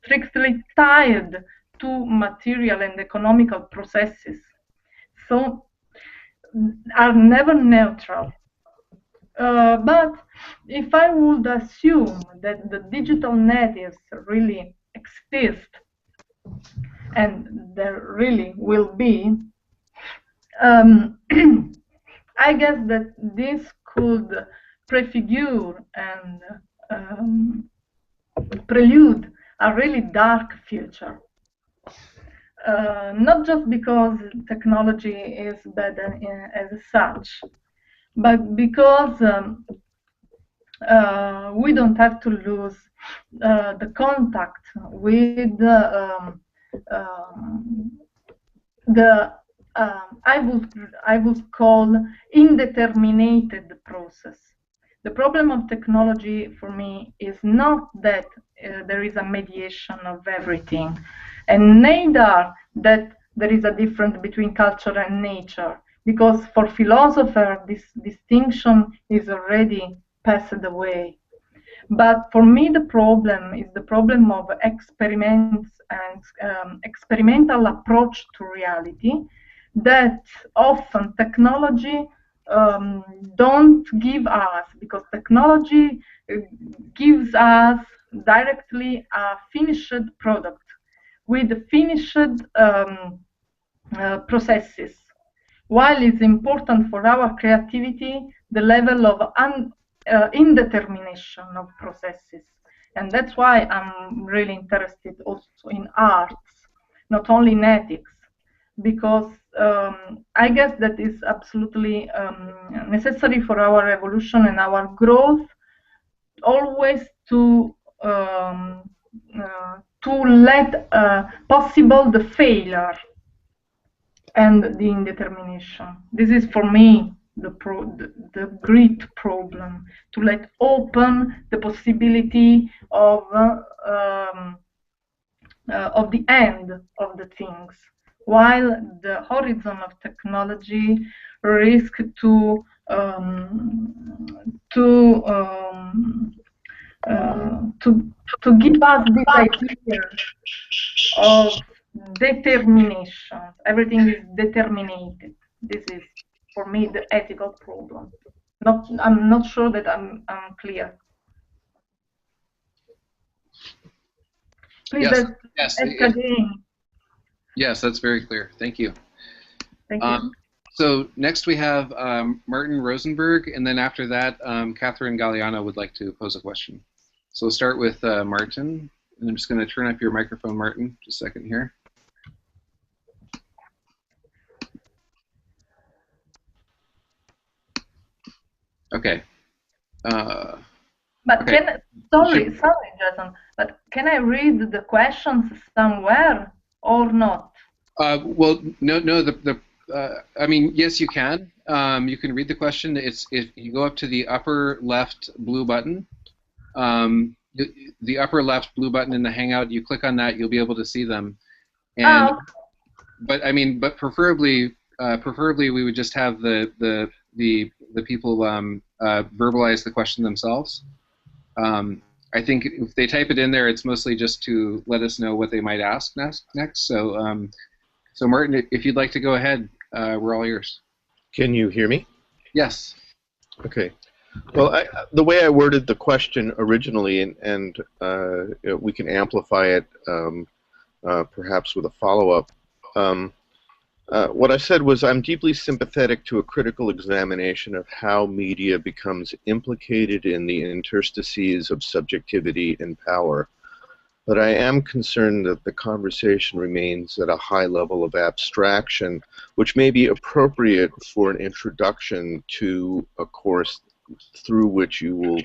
strictly tied to material and economical processes, so are never neutral. But if I would assume that the digital natives really exist, and there really will be, I guess that this could prefigure and prelude a really dark future. Not just because technology is bad as such, but because we don't have to lose the contact with I would call indeterminated process. The problem of technology for me is not that there is a mediation of everything, and neither that there is a difference between culture and nature, because for philosophers this distinction is already passed away. But for me, the problem is the problem of experiments and experimental approach to reality, that often technology don't give us, because technology gives us directly a finished product with finished processes, while it's important for our creativity the level of indetermination of processes. And that's why I'm really interested also in arts, not only in ethics, because I guess that is absolutely necessary for our evolution and our growth, always to let possible the failure and the indetermination. This is for me the great problem, to let open the possibility of the end of the things, while the horizon of technology risk to give us this idea of determination. Everything is determined. This is, for me, the ethical problem. I'm not sure that I'm clear. Please ask again. Yes, that's very clear. Thank you. Thank you. So next we have Martin Rosenberg, and then after that, Catherine Galliano would like to pose a question. So we'll start with Martin, and I'm just going to turn up your microphone, Martin, just a second here. Okay. But okay. Sorry, Jason, but can I read the questions somewhere or not? Well, no. I mean, yes, you can. You can read the question. If you go up to the upper left blue button, the upper left blue button in the Hangout, you click on that, you'll be able to see them. And but preferably we would just have the people verbalize the question themselves. I think if they type it in there, it's mostly just to let us know what they might ask next. So, so Martin, if you'd like to go ahead, we're all yours. Can you hear me? Yes. Okay. Well, the way I worded the question originally, and we can amplify it perhaps with a follow-up. What I said was, I'm deeply sympathetic to a critical examination of how media becomes implicated in the interstices of subjectivity and power. But I am concerned that the conversation remains at a high level of abstraction, which may be appropriate for an introduction to a course through which you will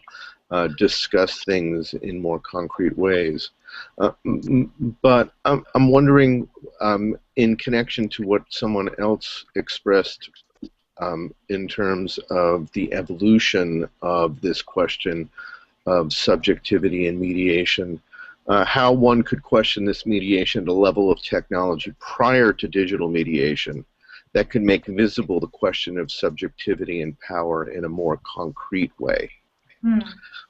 discuss things in more concrete ways. But I'm wondering, in connection to what someone else expressed in terms of the evolution of this question of subjectivity and mediation, how one could question this mediation at a level of technology prior to digital mediation that could make visible the question of subjectivity and power in a more concrete way.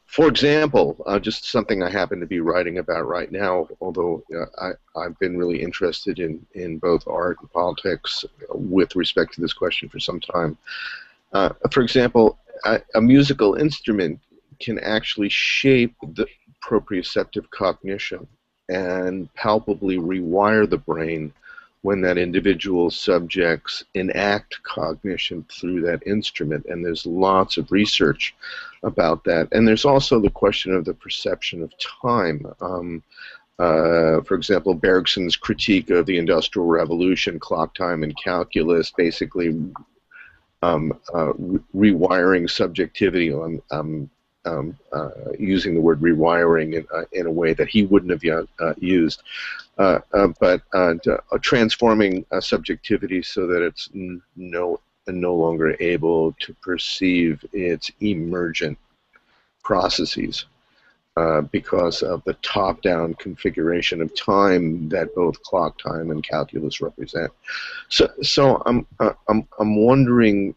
For example, just something I happen to be writing about right now, although I've been really interested in both art and politics with respect to this question for some time. For example, a musical instrument can actually shape the proprioceptive cognition and palpably rewire the brain when that individual subjects enact cognition through that instrument, and there's lots of research about that. And there's also the question of the perception of time. For example, Bergson's critique of the Industrial Revolution, clock time and calculus, basically rewiring subjectivity. Using the word rewiring in a way that he wouldn't have used, but transforming subjectivity so that it's no longer able to perceive its emergent processes. because of the top-down configuration of time that both clock time and calculus represent. So I'm wondering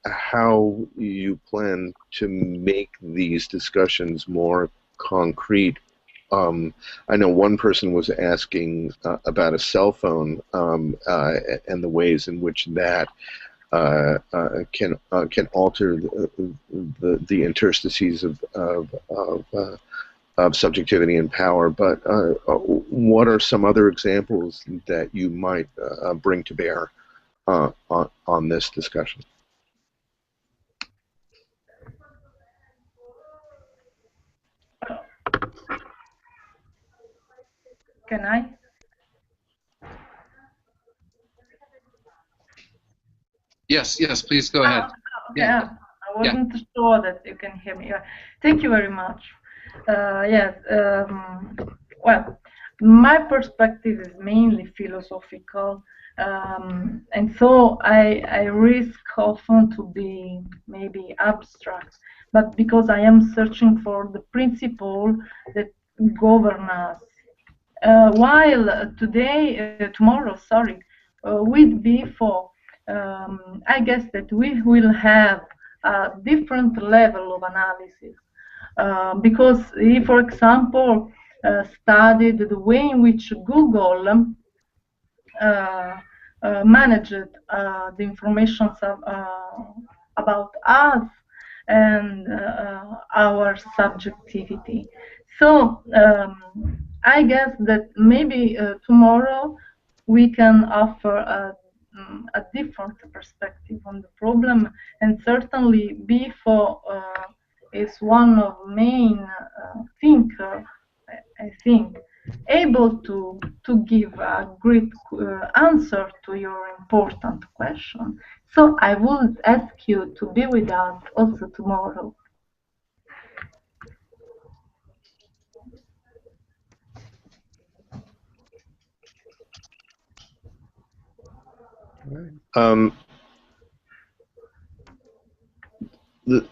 how you plan to make these discussions more concrete. I know one person was asking about a cell phone and the ways in which that can alter the interstices of subjectivity and power. But what are some other examples that you might bring to bear on this discussion? Can I? Yes, please go ahead. Okay. Yeah. I wasn't sure that you can hear me. Thank you very much. Yes. Well, my perspective is mainly philosophical, and so I risk often to be maybe abstract, but because I am searching for the principle that govern us. While tomorrow, with before, I guess that we will have a different level of analysis. Because he, for example, studied the way in which Google managed the information about us and our subjectivity. So I guess that maybe tomorrow we can offer a different perspective on the problem, and certainly before is one of main thinker, I think, able to give a great answer to your important question. So I would ask you to be with us also tomorrow. The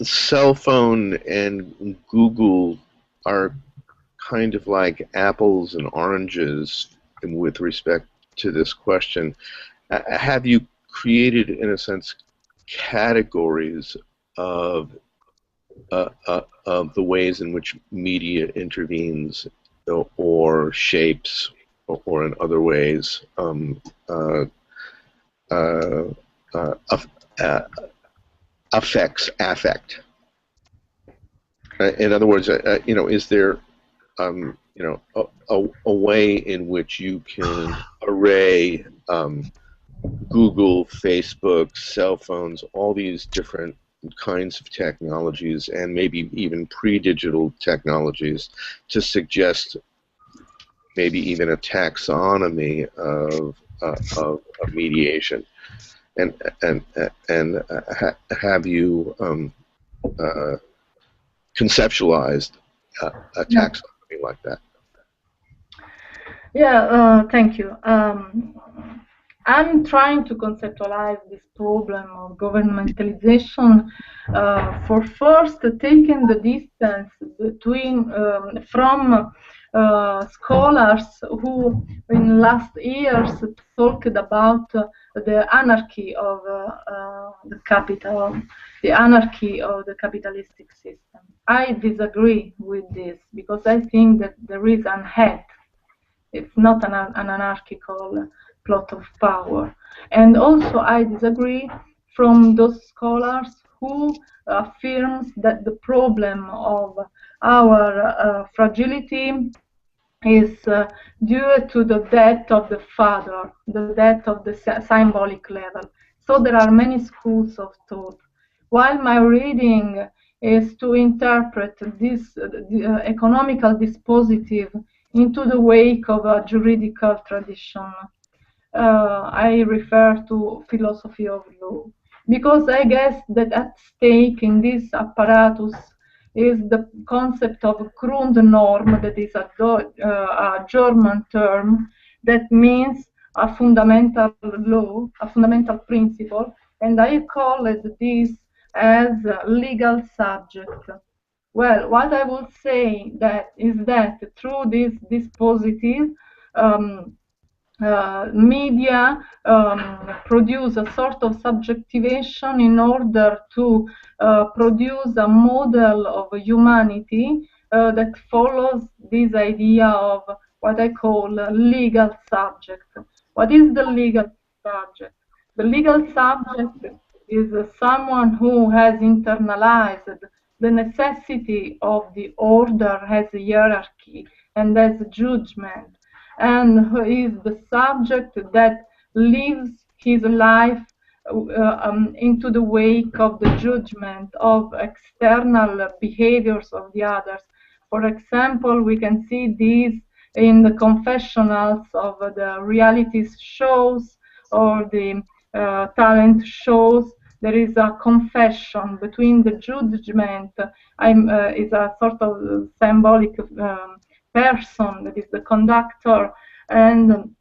cell phone and Google are kind of like apples and oranges with respect to this question. Have you created, in a sense, categories of the ways in which media intervenes or shapes or in other ways affects affect? In other words, is there a way in which you can array Google, Facebook, cell phones, all these different kinds of technologies, and maybe even pre-digital technologies, to suggest maybe even a taxonomy of mediation, and have you conceptualized a taxonomy like that? Yeah, thank you. I'm trying to conceptualize this problem of governmentalization for first taking the distance between from scholars who in last years talked about the anarchy of the capital, the anarchy of the capitalistic system. I disagree with this because I think that there is an head. It's not an anarchical plot of power. And also I disagree from those scholars who affirms that the problem of our fragility is due to the death of the father, the death of the symbolic level. So there are many schools of thought. While my reading is to interpret this economical dispositive into the wake of a juridical tradition, I refer to philosophy of law, because I guess that at stake in this apparatus is the concept of Grundnorm, that is a German term that means a fundamental law, a fundamental principle, and I call it this as legal subject. Well, what I would say that is that through this positive media produce a sort of subjectivation in order to produce a model of humanity that follows this idea of what I call a legal subject. What is the legal subject? The legal subject is someone who has internalized the necessity of the order as a hierarchy and as a judgment, and who is the subject that lives his life into the wake of the judgment of external behaviors of the others. For example, we can see this in the confessionals of the reality shows or the talent shows. There is a confession between the judgment, is a sort of symbolic person that is the conductor, and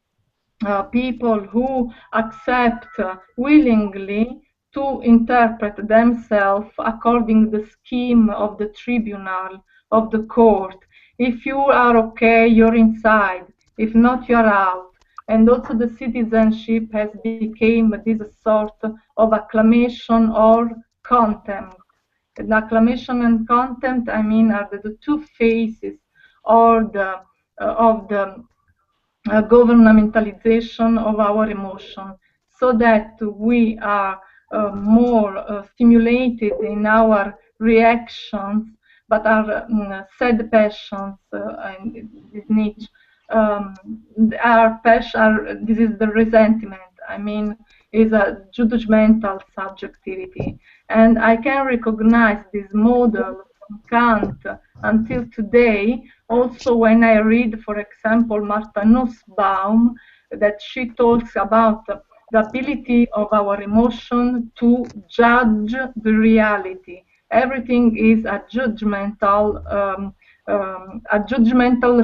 people who accept willingly to interpret themselves according to the scheme of the tribunal, of the court. If you are okay, you're inside. If not, you're out. And also the citizenship has become this sort of acclamation or contempt. And acclamation and contempt, I mean, are the two faces or of the governmentalization of our emotion, so that we are more stimulated in our reactions, but our sad passions, and this niche, our passion, this is the resentment, I mean, is a judgmental subjectivity. And I can recognize this model from Kant until today, also when I read, for example, Martha Nussbaum, that she talks about the ability of our emotion to judge the reality. Everything is a judgmental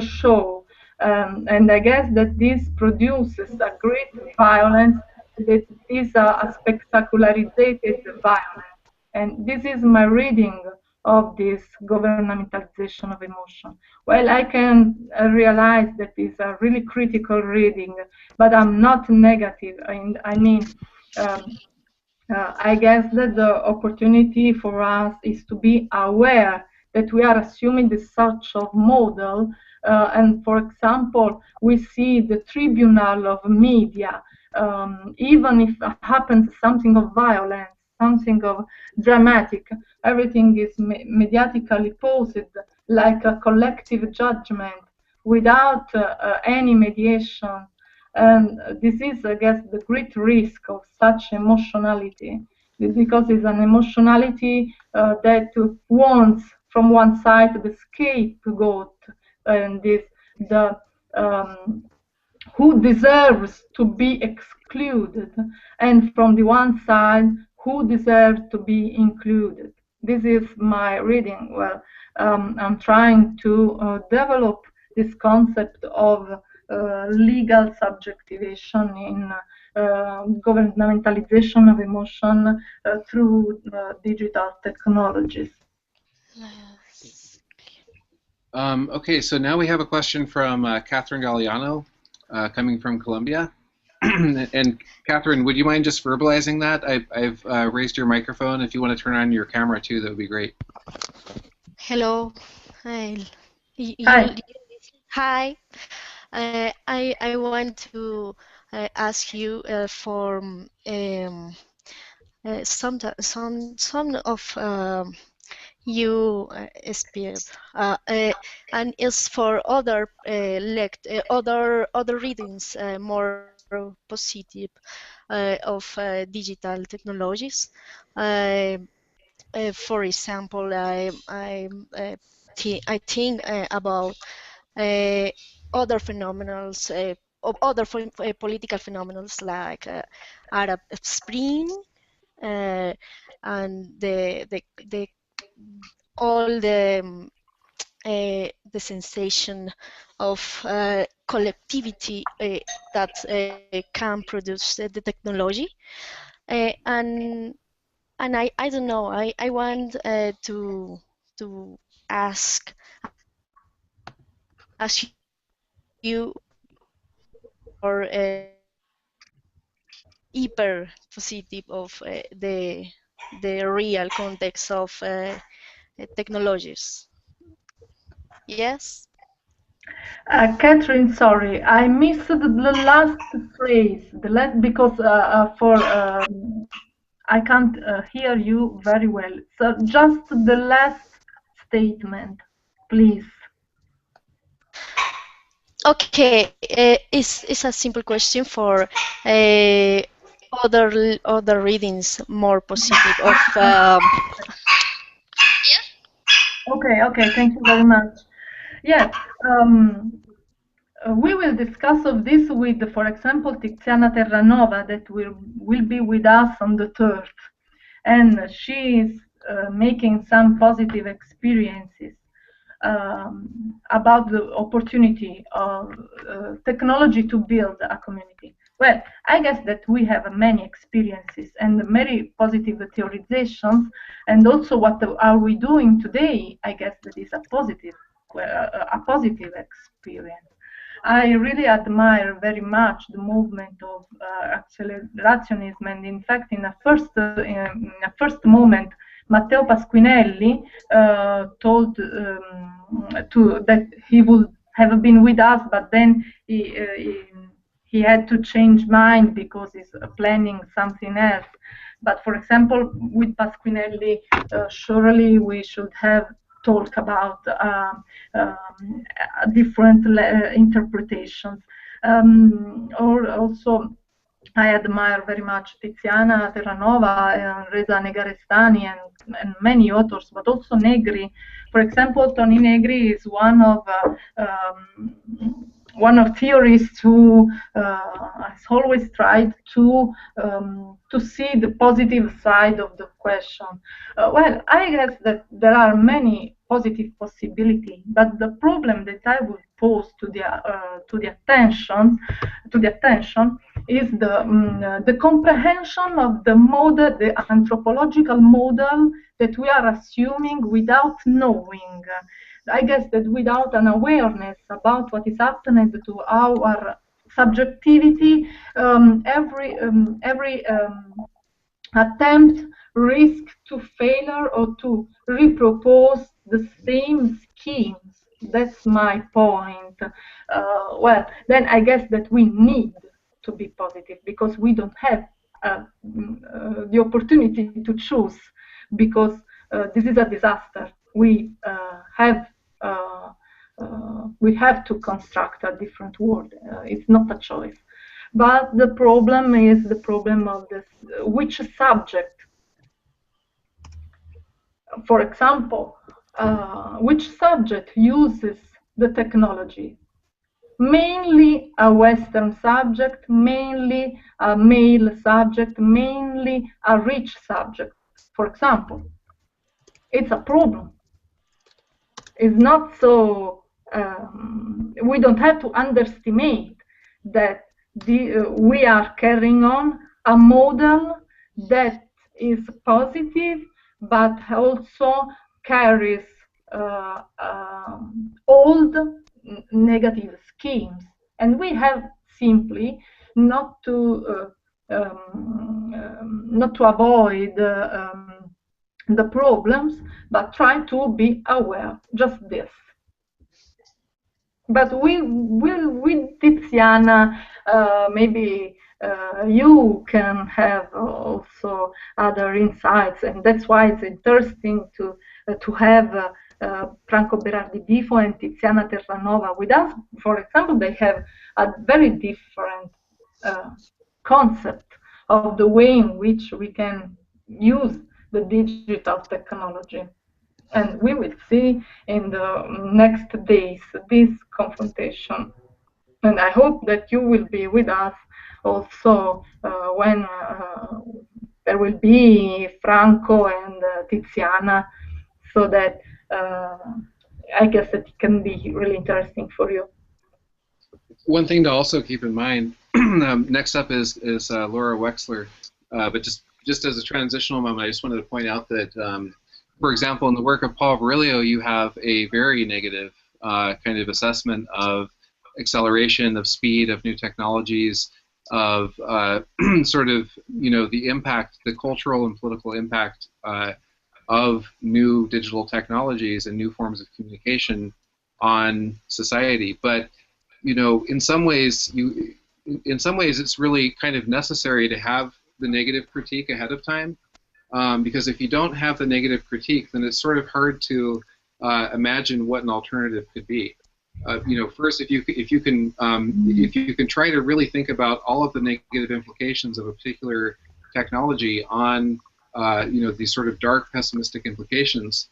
show. And I guess that this produces a great violence that is a spectacularized violence. And this is my reading of this governmentalization of emotion. Well, I can realize that it's a really critical reading, but I'm not negative. I mean, I guess that the opportunity for us is to be aware that we are assuming this sort of model. And for example, we see the tribunal of media, even if happens something of violence, something of dramatic, everything is mediatically posed like a collective judgment without any mediation. And this is, I guess, the great risk of such emotionality, because it's an emotionality that wants, from one side, the scapegoat, and this the who deserves to be excluded, and from the one side, who deserves to be included. This is my reading. Well, I'm trying to develop this concept of legal subjectivation in governmentalization of emotion through digital technologies. Okay, so now we have a question from Catherine Galliano, coming from Colombia. And Catherine, would you mind just verbalizing that? I've raised your microphone. If you want to turn on your camera too, that would be great. Hello. Hi. Hi. Hi. I want to ask you for some of you speak, and is for other other readings more positive of digital technologies. For example, I think about other phenomena, of other political phenomena like Arab Spring, and all the sensation of collectivity that can produce the technology, and I don't know, I want to ask as you or hyper positive of the real context of technologies. Yes. Catherine, sorry, I missed the last phrase, the last because I can't hear you very well. So just the last statement, please. Okay, it's a simple question for uh, other readings more positive of. Okay, thank you very much. Yes, we will discuss of this with, for example, Tiziana Terranova that will be with us on the 3rd. And she is making some positive experiences about the opportunity of technology to build a community. Well, I guess that we have many experiences and very positive theorizations, and also what are we doing today? I guess that is a positive experience. I really admire very much the movement of accelerationism, and in fact, in a first moment, Matteo Pasquinelli told that he would have been with us, but then he had to change mind because he's planning something else. But for example, with Pasquinelli, surely we should have talk about different interpretations. Or also, I admire very much Tiziana Terranova, Reza Negarestani, and many authors, but also Negri. For example, Tony Negri is one of theorists who has always tried to see the positive side of the question. Well, I guess that there are many positive possibilities, but the problem that I would pose to the attention is the comprehension of the model, the anthropological model that we are assuming without knowing. I guess that without an awareness about what is happening to our subjectivity, every attempt risks to failure or to repropose the same schemes. That's my point. Well, then I guess that we need to be positive because we don't have the opportunity to choose, because this is a disaster. We have to construct a different world. It's not a choice. But the problem is the problem of this, which subject. For example, which subject uses the technology? Mainly a Western subject, mainly a male subject, mainly a rich subject. For example, it's a problem. It's not so. We don't have to underestimate that we are carrying on a model that is positive, but also carries old negative schemes, and we have simply not to avoid the problems, but try to be aware. Just this. But with Tiziana, maybe you can have also other insights, and that's why it's interesting to have Franco Berardi Bifo and Tiziana Terranova with us. For example, they have a very different concept of the way in which we can use the digital technology. And we will see in the next days this confrontation. And I hope that you will be with us also when there will be Franco and Tiziana, so that I guess that it can be really interesting for you. One thing to also keep in mind, next up is Laura Wexler, but just as a transitional moment, I just wanted to point out that for example, in the work of Paul Virilio, you have a very negative kind of assessment of acceleration, of speed, of new technologies, of sort of, the impact, the cultural and political impact of new digital technologies and new forms of communication on society. But, in some ways, it's really kind of necessary to have the negative critique ahead of time. Because if you don't have the negative critique, then it's sort of hard to imagine what an alternative could be. First, if you can try to really think about all of the negative implications of a particular technology on these sort of dark, pessimistic implications,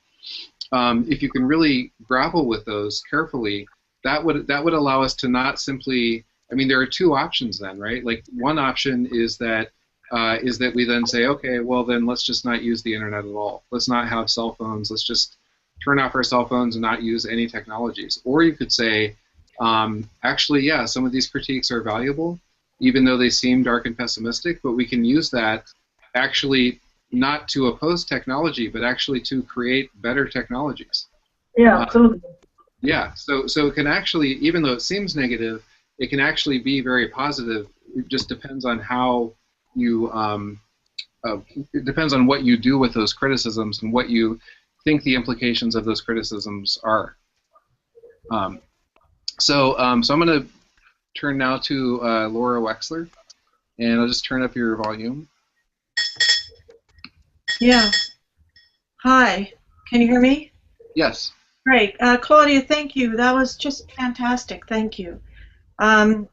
if you can really grapple with those carefully, that would allow us to not simply. I mean, there are two options then, right? Like, one option is that we then say, okay, well then let's just not use the internet at all. Let's not have cell phones. Let's just turn off our cell phones and not use any technologies. Or you could say, actually, yeah, some of these critiques are valuable, even though they seem dark and pessimistic, but we can use that actually not to oppose technology, but actually to create better technologies. Yeah, absolutely. Yeah, so it can actually, even though it seems negative, it can actually be very positive. It just depends on how you, it depends on what you do with those criticisms and what you think the implications of those criticisms are. So I'm going to turn now to Laura Wexler, and I'll just turn up your volume. Yeah. Hi. Can you hear me? Yes. Great. Claudia, thank you. That was just fantastic. Thank you. In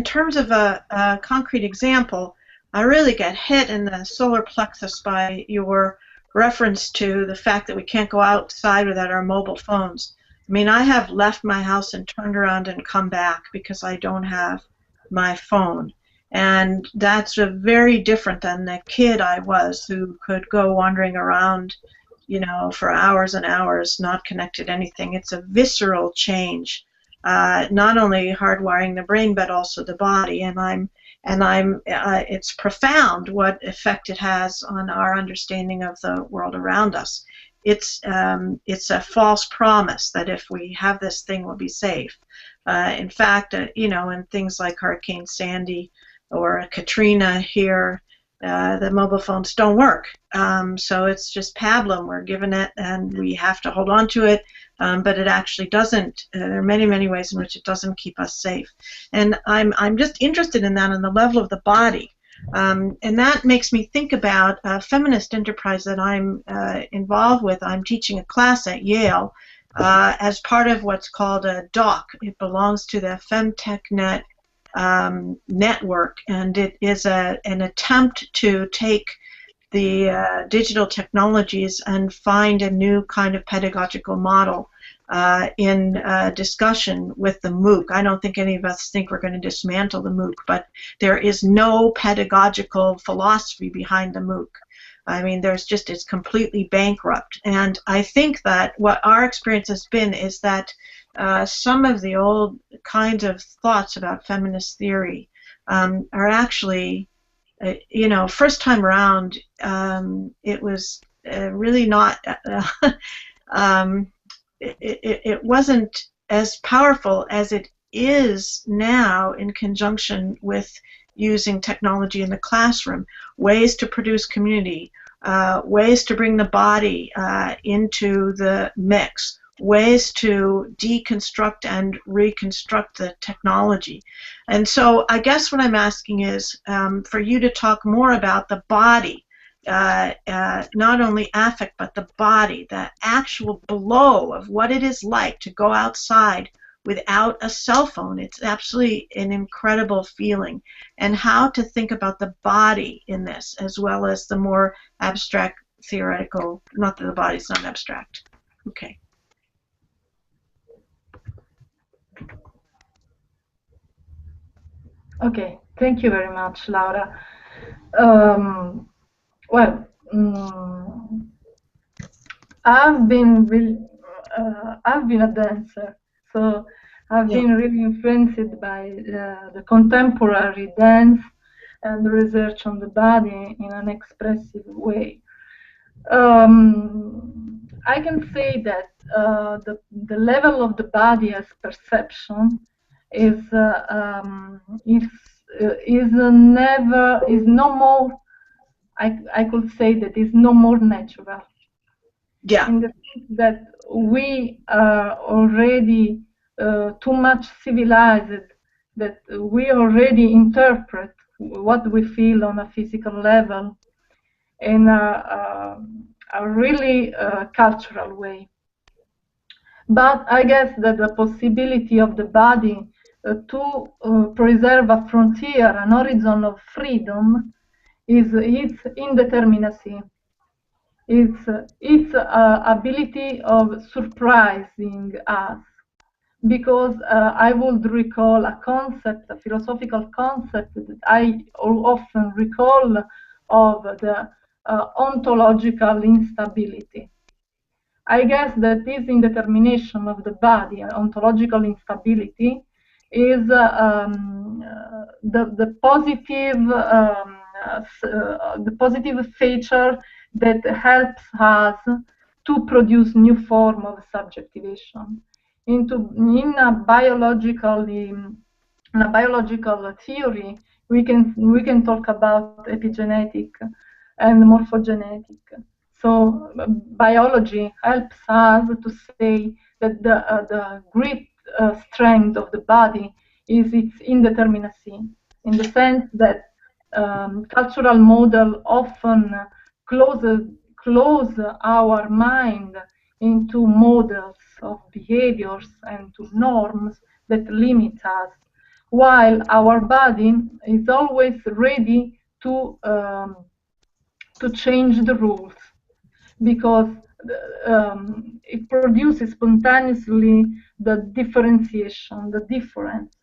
terms of a concrete example, I really get hit in the solar plexus by your reference to the fact that we can't go outside without our mobile phones. I mean, I have left my house and turned around and come back because I don't have my phone. And that's very different than the kid I was who could go wandering around, for hours and hours, not connected to anything. It's a visceral change, not only hardwiring the brain but also the body. It's profound what effect it has on our understanding of the world around us. It's a false promise that if we have this thing, we'll be safe. In fact, in things like Hurricane Sandy or Katrina here, the mobile phones don't work. So it's just pablum. We're given it, and we have to hold on to it. But it actually doesn't. There are many, many ways in which it doesn't keep us safe. And I'm just interested in that on the level of the body. And that makes me think about a feminist enterprise that I'm involved with. I'm teaching a class at Yale as part of what's called a DOC. It belongs to the FemTechNet network, and it is an attempt to take the digital technologies and find a new kind of pedagogical model in discussion with the MOOC. I don't think any of us think we're going to dismantle the MOOC, but there is no pedagogical philosophy behind the MOOC. I mean, it's completely bankrupt. And I think that what our experience has been is that some of the old kinds of thoughts about feminist theory are actually, first time around, it was really not, it wasn't as powerful as it is now in conjunction with using technology in the classroom, ways to produce community, ways to bring the body into the mix, ways to deconstruct and reconstruct the technology. And so I guess what I'm asking is for you to talk more about the body, not only affect but the body, the actual blow of what it is like to go outside without a cell phone. It's absolutely an incredible feeling. And how to think about the body in this, as well as the more abstract theoretical, not that the body's not abstract. Okay. Okay, thank you very much, Laura. I've been a dancer, so I've been really influenced by the contemporary dance and research on the body in an expressive way. I can say that the level of the body as perception is no more. I could say that is no more natural. Yeah. In the sense that we are already too much civilized, that we already interpret what we feel on a physical level in a really cultural way. But I guess that the possibility of the body to preserve a frontier, an horizon of freedom, is its indeterminacy. Its ability of surprising us. Because I would recall a concept, a philosophical concept that I often recall of the ontological instability. I guess that this indetermination of the body, ontological instability, is the positive feature that helps us to produce new form of subjectivation. In a biological theory, we can talk about epigenetic and morphogenetic. So biology helps us to say that the great strength of the body is its indeterminacy, in the sense that cultural model often close our mind into models of behaviors and to norms that limit us, while our body is always ready to change the rules, because it produces spontaneously the differentiation, the difference.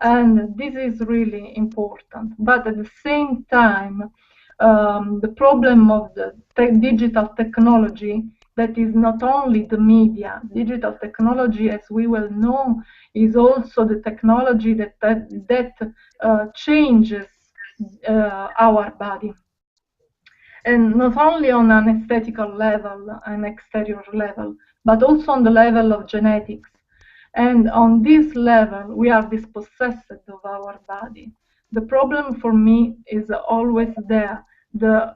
And this is really important. But at the same time, the problem of the digital technology, that is not only the media. Digital technology, as we well know, is also the technology that changes our body. And not only on an aesthetical level, an exterior level, but also on the level of genetics. And on this level, we are dispossessed of our body. The problem for me is always there, the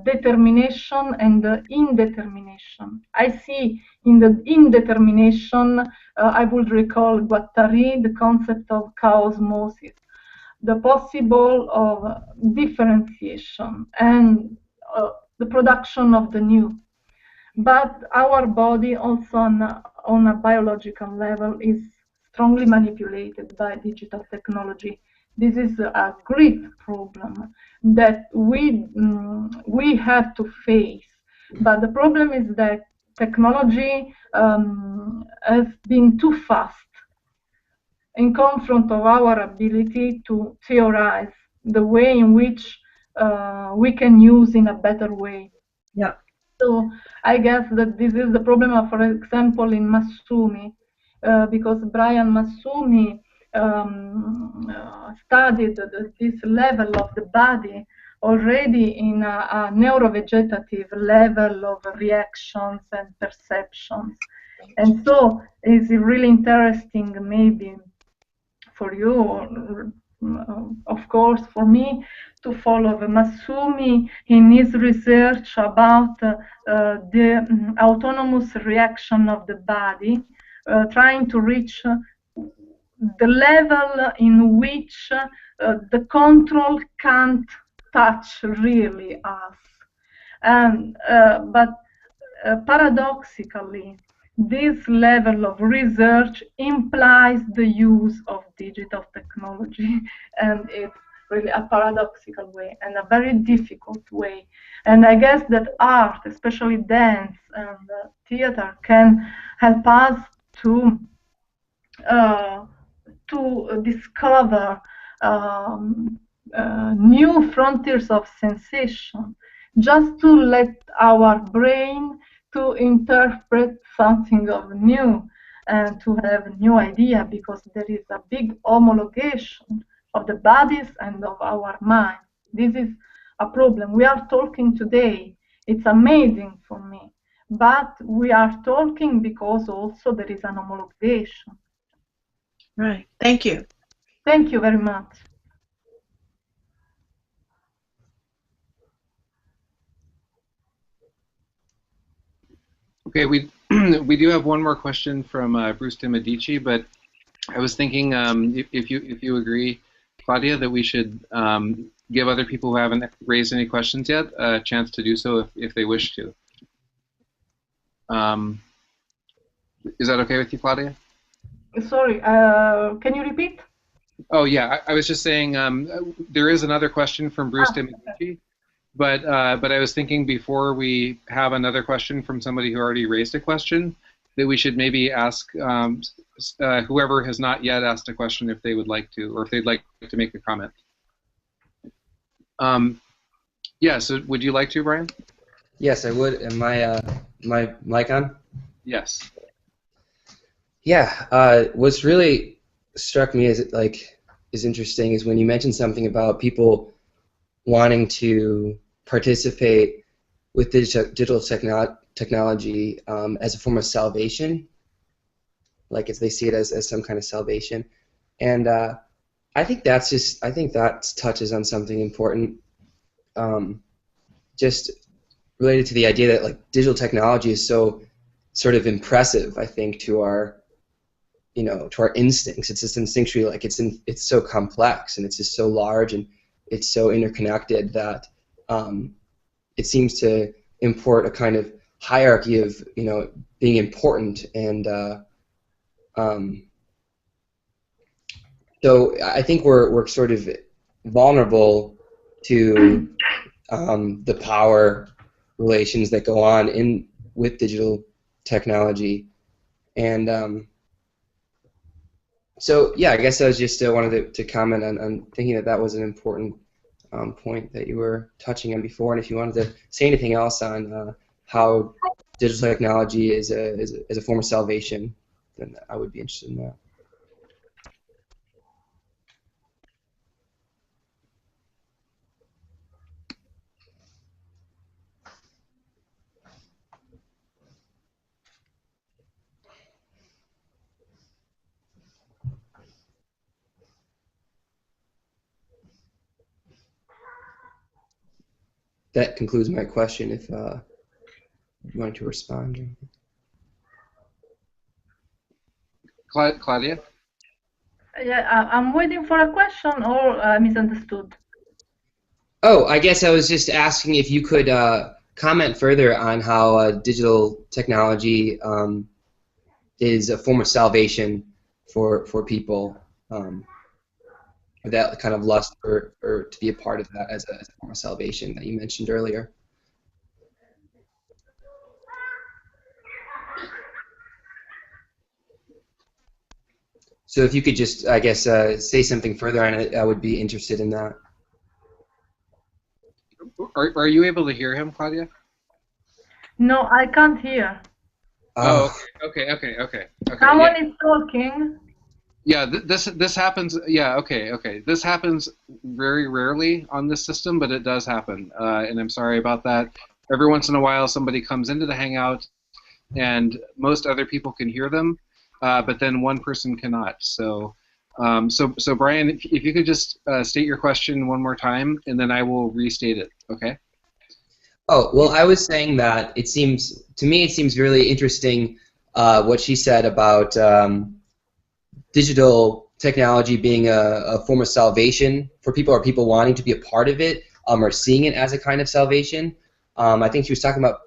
determination and the indetermination. I see in the indetermination, I would recall Guattari, the concept of chaosmosis, the possible of differentiation and the production of the new. But our body also on a biological level is strongly manipulated by digital technology. This is a great problem that we have to face. But the problem is that technology has been too fast in confront of our ability to theorize the way in which we can use in a better way. Yeah. So I guess that this is the problem of, for example, in Massumi, because Brian Massumi studied this level of the body already in a neurovegetative level of reactions and perceptions. And so it's really interesting, maybe for you, or of course for me, to follow Massumi in his research about the autonomous reaction of the body, trying to reach the level in which the control can't touch really us. And but paradoxically, this level of research implies the use of digital technology, and it's really a paradoxical way and a very difficult way. And I guess that art, especially dance and theater, can help us to discover new frontiers of sensation, just to let our brain to interpret something of new and to have a new idea, because there is a big homologation of the bodies and of our minds. This is a problem. We are talking today It's amazing for me. But we are talking because also there is an homologation. Right. Thank you. Thank you very much. Okay, we we do have one more question from Bruce Timadici, but I was thinking if you agree, Claudia, that we should give other people who haven't raised any questions yet a chance to do so if they wish to. Is that okay with you, Claudia? Sorry, can you repeat? Oh yeah, I was just saying there is another question from Bruce Timadici, but I was thinking before we have another question from somebody who already raised a question, that we should maybe ask whoever has not yet asked a question if they would like to, or if they'd like to make a comment. Yeah, so would you like to, Brian? Yes, I would. Am my mic on? Yes. Yeah. What's really struck me as interesting is when you mentioned something about people wanting to participate with digital technology as a form of salvation, like if they see it as some kind of salvation, and I think that touches on something important, just related to the idea that like digital technology is so sort of impressive, I think, to our to our instincts. It's just instinctually like it's so complex and it's just so large and it's so interconnected that it seems to import a kind of hierarchy of being important, and so I think we're sort of vulnerable to the power relations that go on with digital technology, and so yeah, I guess I was just wanted to comment on thinking that was an important point that you were touching on before, and if you wanted to say anything else on how digital technology is a form of salvation, then I would be interested in that. That concludes my question. If you wanted to respond. Claudia? Yeah, I'm waiting for a question, or I misunderstood. Oh, I guess I was just asking if you could comment further on how digital technology is a form of salvation for people, that kind of lust or to be a part of that as a form of salvation that you mentioned earlier. So if you could just, I guess, say something further on it, I would be interested in that. Are you able to hear him, Claudia? No, I can't hear. Oh, okay. Someone is talking. Yeah, this happens. Yeah, okay. This happens very rarely on this system, but it does happen, and I'm sorry about that. Every once in a while, somebody comes into the Hangout, and most other people can hear them, but then one person cannot. So, so Brian, if you could just state your question one more time, and then I will restate it. Okay. Oh, well, I was saying that to me it seems really interesting what she said about digital technology being a form of salvation for people, or people wanting to be a part of it, or seeing it as a kind of salvation. I think she was talking about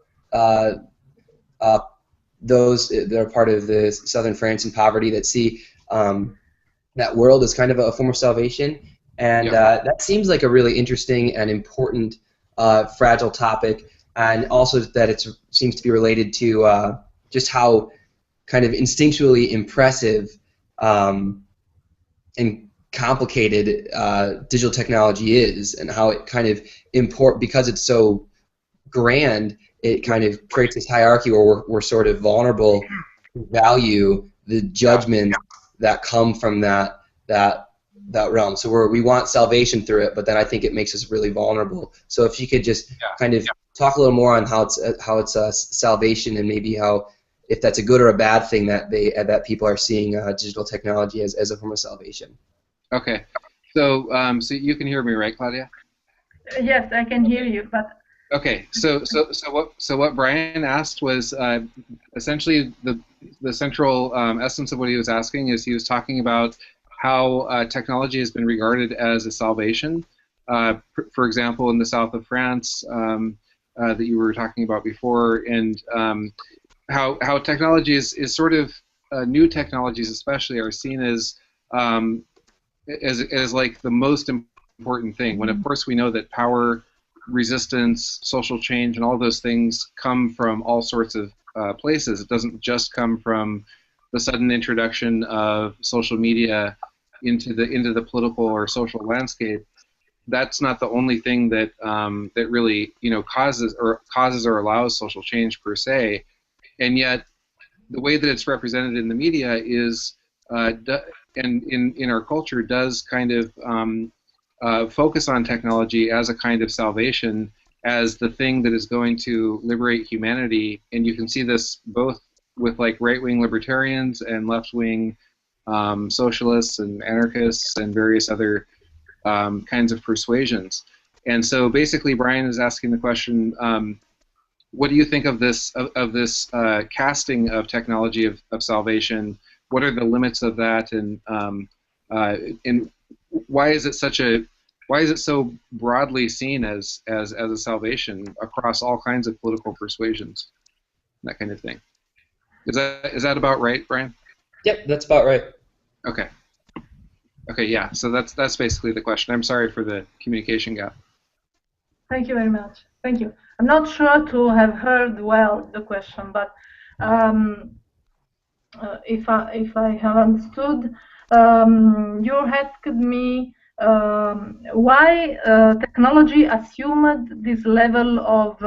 those that are part of the southern France in poverty that see that world as kind of a form of salvation, and that seems like a really interesting and important fragile topic, and also that it seems to be related to just how kind of instinctually impressive and complicated digital technology is, and how it kind of because it's so grand, it kind of creates this hierarchy where we're sort of vulnerable to value the judgments that come from that realm. So we want salvation through it, but then I think it makes us really vulnerable. So if you could just kind of talk a little more on how it's salvation, and maybe how, if that's a good or a bad thing that people are seeing digital technology as a form of salvation. Okay, so so you can hear me, right, Claudia? Yes, I can hear you, but okay. So what Brian asked was essentially the central essence of what he was asking is he was talking about how technology has been regarded as a salvation. For example, in the south of France that you were talking about before, and how technology is sort of new technologies especially are seen as like the most important thing, when of course we know that power, resistance, social change, and all those things come from all sorts of places. It doesn't just come from the sudden introduction of social media into the political or social landscape. That's not the only thing that that really causes or allows social change per se, and yet the way that it's represented in the media is and in our culture does kind of focus on technology as a kind of salvation, as the thing that is going to liberate humanity. And you can see this both with like right-wing libertarians and left-wing socialists and anarchists and various other kinds of persuasions. And so basically Brian is asking the question, what do you think of this casting of technology of salvation? What are the limits of that, and why is it so broadly seen as a salvation across all kinds of political persuasions, that kind of thing? Is that about right, Brian? Yep, that's about right. Okay. Okay, yeah. So that's basically the question. I'm sorry for the communication gap. thank you very much. Thank you. I'm not sure to have heard well the question, but if I have understood, you asked me why technology assumed this level of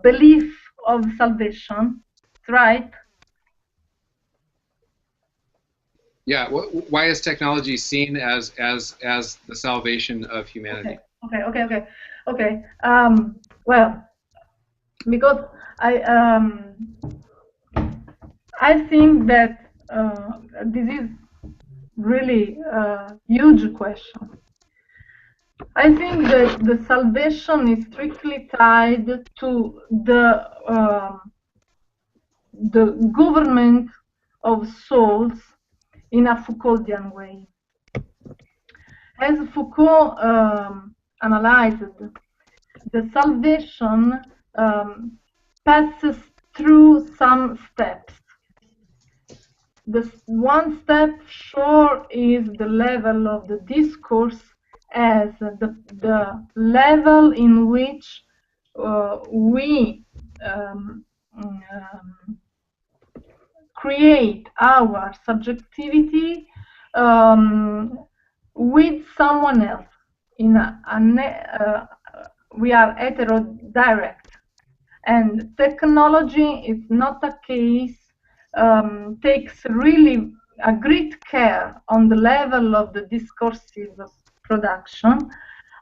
belief of salvation, right? Yeah. Why is technology seen as the salvation of humanity? Okay. Well, because I think that this is really a huge question. I think that the salvation is strictly tied to the government of souls in a Foucauldian way. As Foucault analyzed, the salvation passes through some steps. The one step sure is the level of the discourse, as the level in which we create our subjectivity with someone else. We are heterodirect, and technology is not a case. Takes really a great care on the level of the discursive production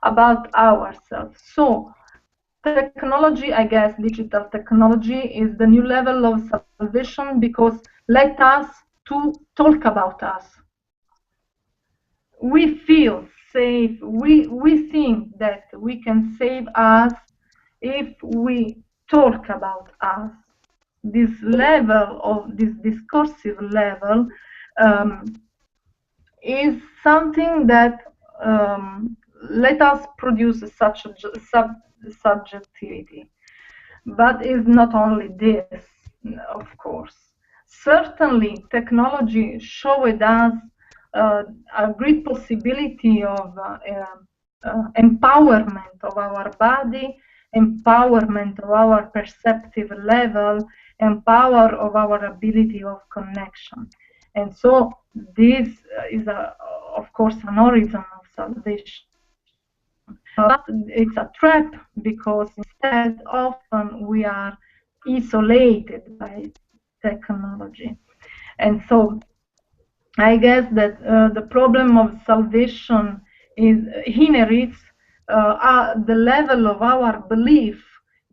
about ourselves. So technology, I guess, digital technology is the new level of salvation, because let us to talk about us. We feel safe. We think that we can save us if we talk about us. This level of this discursive level is something that let us produce such a subjectivity. But it's not only this, of course. Certainly, technology showed us a great possibility of empowerment of our body, empowerment of our perceptive level, empower of our ability of connection. And so this is, of course, an origin of salvation. But it's a trap, because instead often we are isolated by technology. And so I guess that the problem of salvation is inherits the level of our belief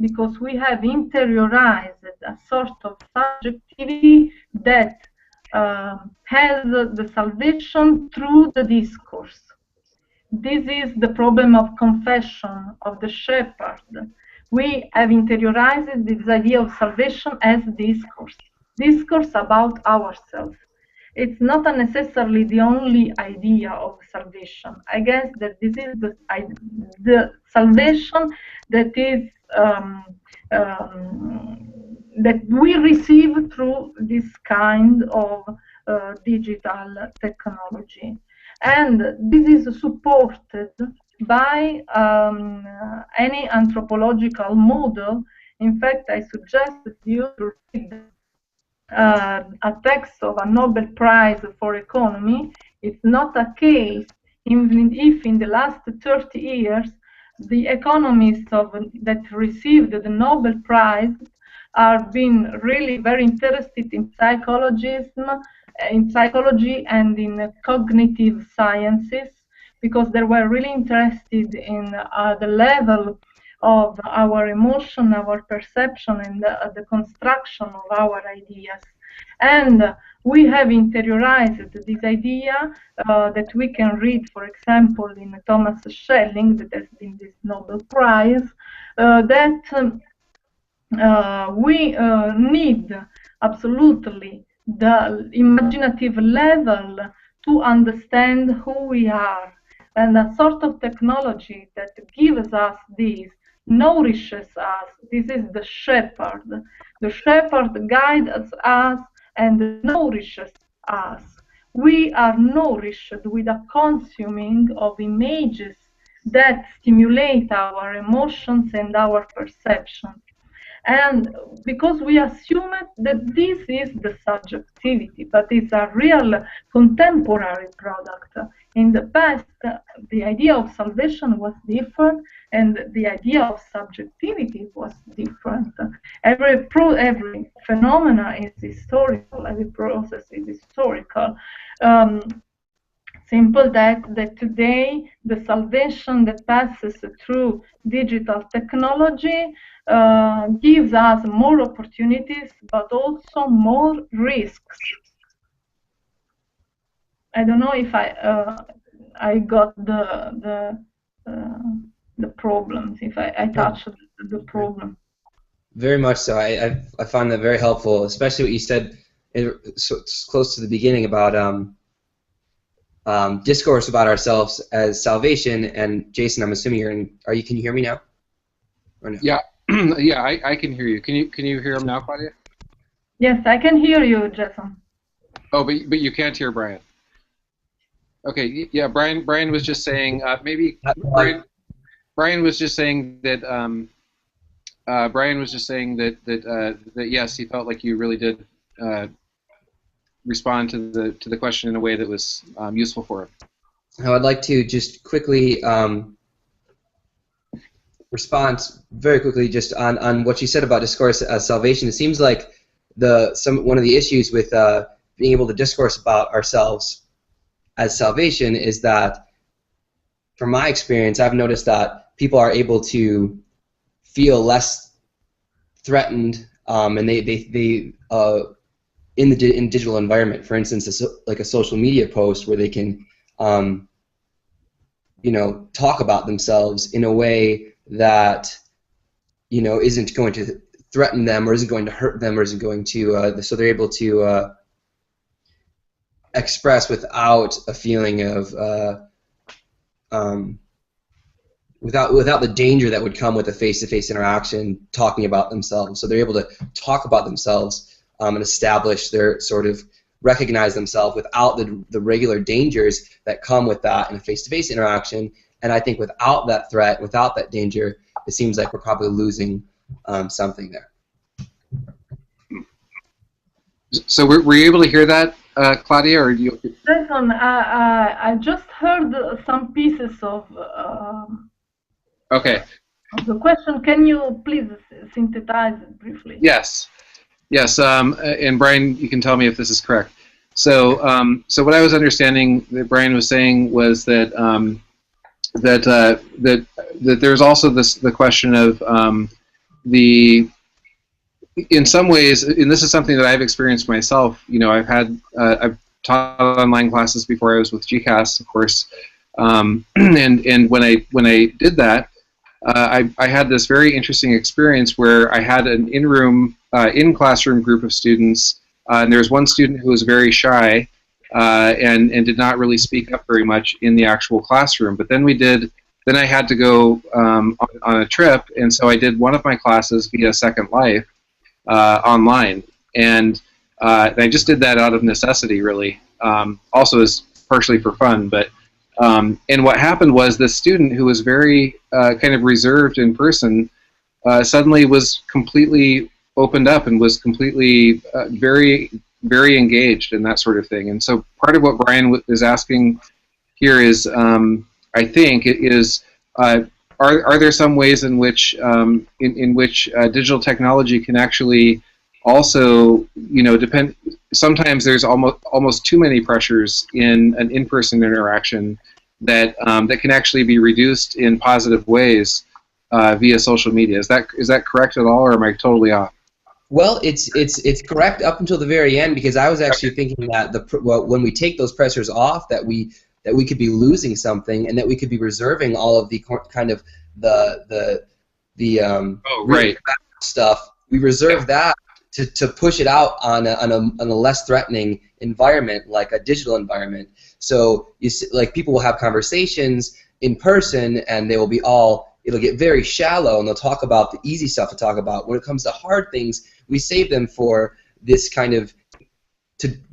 because we have interiorized a sort of subjectivity that has the salvation through the discourse. This is the problem of confession of the shepherd. We have interiorized this idea of salvation as discourse about ourselves. It's not necessarily the only idea of salvation. I guess that this is the salvation that is that we receive through this kind of digital technology. And this is supported by any anthropological model. In fact, I suggest you to read a text of a Nobel Prize for Economy. It's not a case if in the last 30 years the economists that received the Nobel Prize are being really very interested in psychology and in cognitive sciences, because they were really interested in the level of our emotion, our perception, and the construction of our ideas. And we have interiorized this idea that we can read, for example, in Thomas Schelling, that has been this Nobel Prize, that we need absolutely the imaginative level to understand who we are. And a sort of technology that gives us this, nourishes us. This is the shepherd. The shepherd guides us and nourishes us. We are nourished with a consuming of images that stimulate our emotions and our perceptions. And because we assume that this is the subjectivity, but it's a real contemporary product. In the past, the idea of salvation was different, and the idea of subjectivity was different. Every phenomena is historical, every process is historical. Simple that today the salvation that passes through digital technology gives us more opportunities, but also more risks. I don't know if I got the problems, if I touched the problem. Very much so. I found that very helpful, especially what you said so close to the beginning about discourse about ourselves as salvation. And Jason, I'm assuming you're in. Can you hear me now? Or no? Yeah, yeah, I can hear you. Can you hear him now, Claudia? Yes, I can hear you, Jason. Oh, but you can't hear Brian. Okay, yeah, Brian was just saying Brian was just saying that that yes, he felt like you really did respond to the question in a way that was useful for him. Now I'd like to just quickly respond very quickly just on what you said about discourse as salvation. It seems like one of the issues with being able to discourse about ourselves as salvation is that, from my experience, I've noticed that people are able to feel less threatened, and they in digital environment. For instance, like a social media post where they can, talk about themselves in a way that, isn't going to threaten them or isn't going to hurt them or isn't going to. So they're able to express without a feeling of without the danger that would come with a face-to-face interaction talking about themselves. So they're able to talk about themselves and establish their sort of recognize themselves without the regular dangers that come with that in a face-to-face interaction. And I think without that threat, without that danger, it seems like we're probably losing something there. So were you able to hear that, Claudia, or do you? Jason, I just heard some pieces of. Okay. The question, can you please synthesize it briefly? Yes. Yes, and Brian, you can tell me if this is correct. So, so what I was understanding that Brian was saying was that that there's also the question of the in some ways, and this is something that I've experienced myself. You know, I've taught online classes before I was with GCAS, of course, and when I did that, I had this very interesting experience where I had an in-classroom group of students, and there was one student who was very shy and did not really speak up very much in the actual classroom. But then then I had to go on a trip, and so I did one of my classes via Second Life online, and I just did that out of necessity, really. Also, as partially for fun, but and what happened was this student who was very kind of reserved in person suddenly was completely opened up and was completely very engaged and that sort of thing. And so part of what Brian is asking here is, I think, are there some ways in which digital technology can actually also, you know, depend. Sometimes there's almost too many pressures in an in-person interaction that that can actually be reduced in positive ways via social media. Is that correct at all, or am I totally off? Well, it's correct up until the very end, because I was actually thinking that when we take those pressures off, that we could be losing something, and that we could be reserving all of the kind of the right stuff. We reserve that to push it out on a less threatening environment, like a digital environment. So like people will have conversations in person, and they will be it'll get very shallow, and they'll talk about the easy stuff to talk about. When it comes to hard things, we save them for this kind of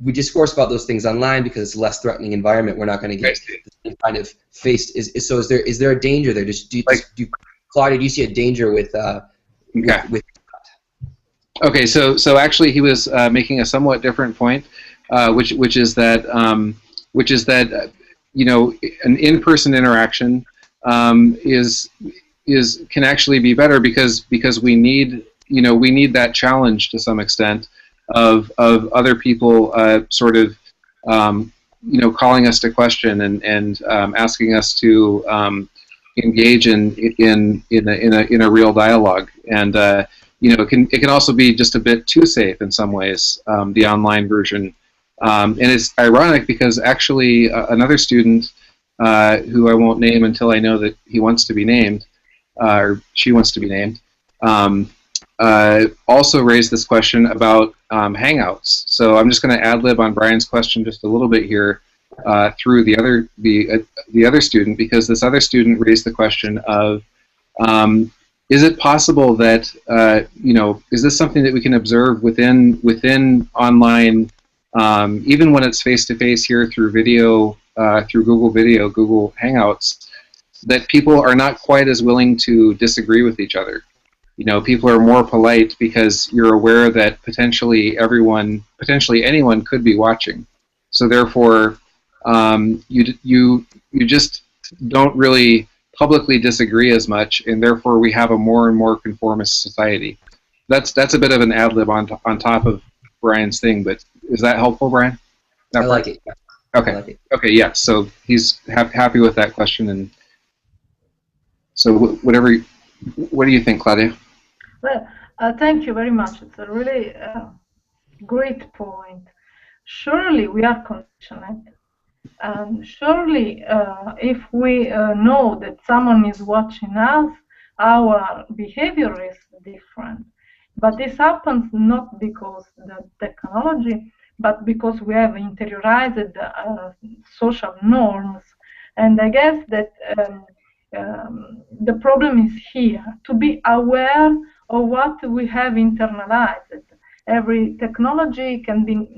we discourse about those things online because it's a less threatening environment. We're not going to get the same kind of faced. So is there a danger there? Claudia, do you see a danger with with Okay, so actually he was making a somewhat different point, which is that you know, an in-person interaction can actually be better because we need that challenge to some extent of other people sort of you know, calling us to question and asking us to engage in a real dialogue. And you know, it can also be just a bit too safe in some ways, the online version. And it's ironic because actually another student who I won't name until I know that he wants to be named, or she wants to be named, also raised this question about Hangouts. So I'm just going to ad-lib on Brian's question just a little bit here through the other student, because this other student raised the question of, is it possible that you know, is this something that we can observe within online, even when it's face-to-face here through video, through Google Video, Google Hangouts, that people are not quite as willing to disagree with each other. You know, people are more polite because you're aware that potentially anyone could be watching. So therefore, you just don't really publicly disagree as much, and therefore we have a more and more conformist society. That's a bit of an ad lib on top of Brian's thing, but is that helpful, Brian? I like it. Okay. Like it. Okay. Yeah. So he's happy with that question, and so what do you think, Claudia? Well, thank you very much. It's a really great point. Surely we are conditioned. And surely if we know that someone is watching us, our behavior is different. But this happens not because the technology, but because we have interiorized social norms. And I guess that the problem is here, to be aware of what we have internalized. Every technology can be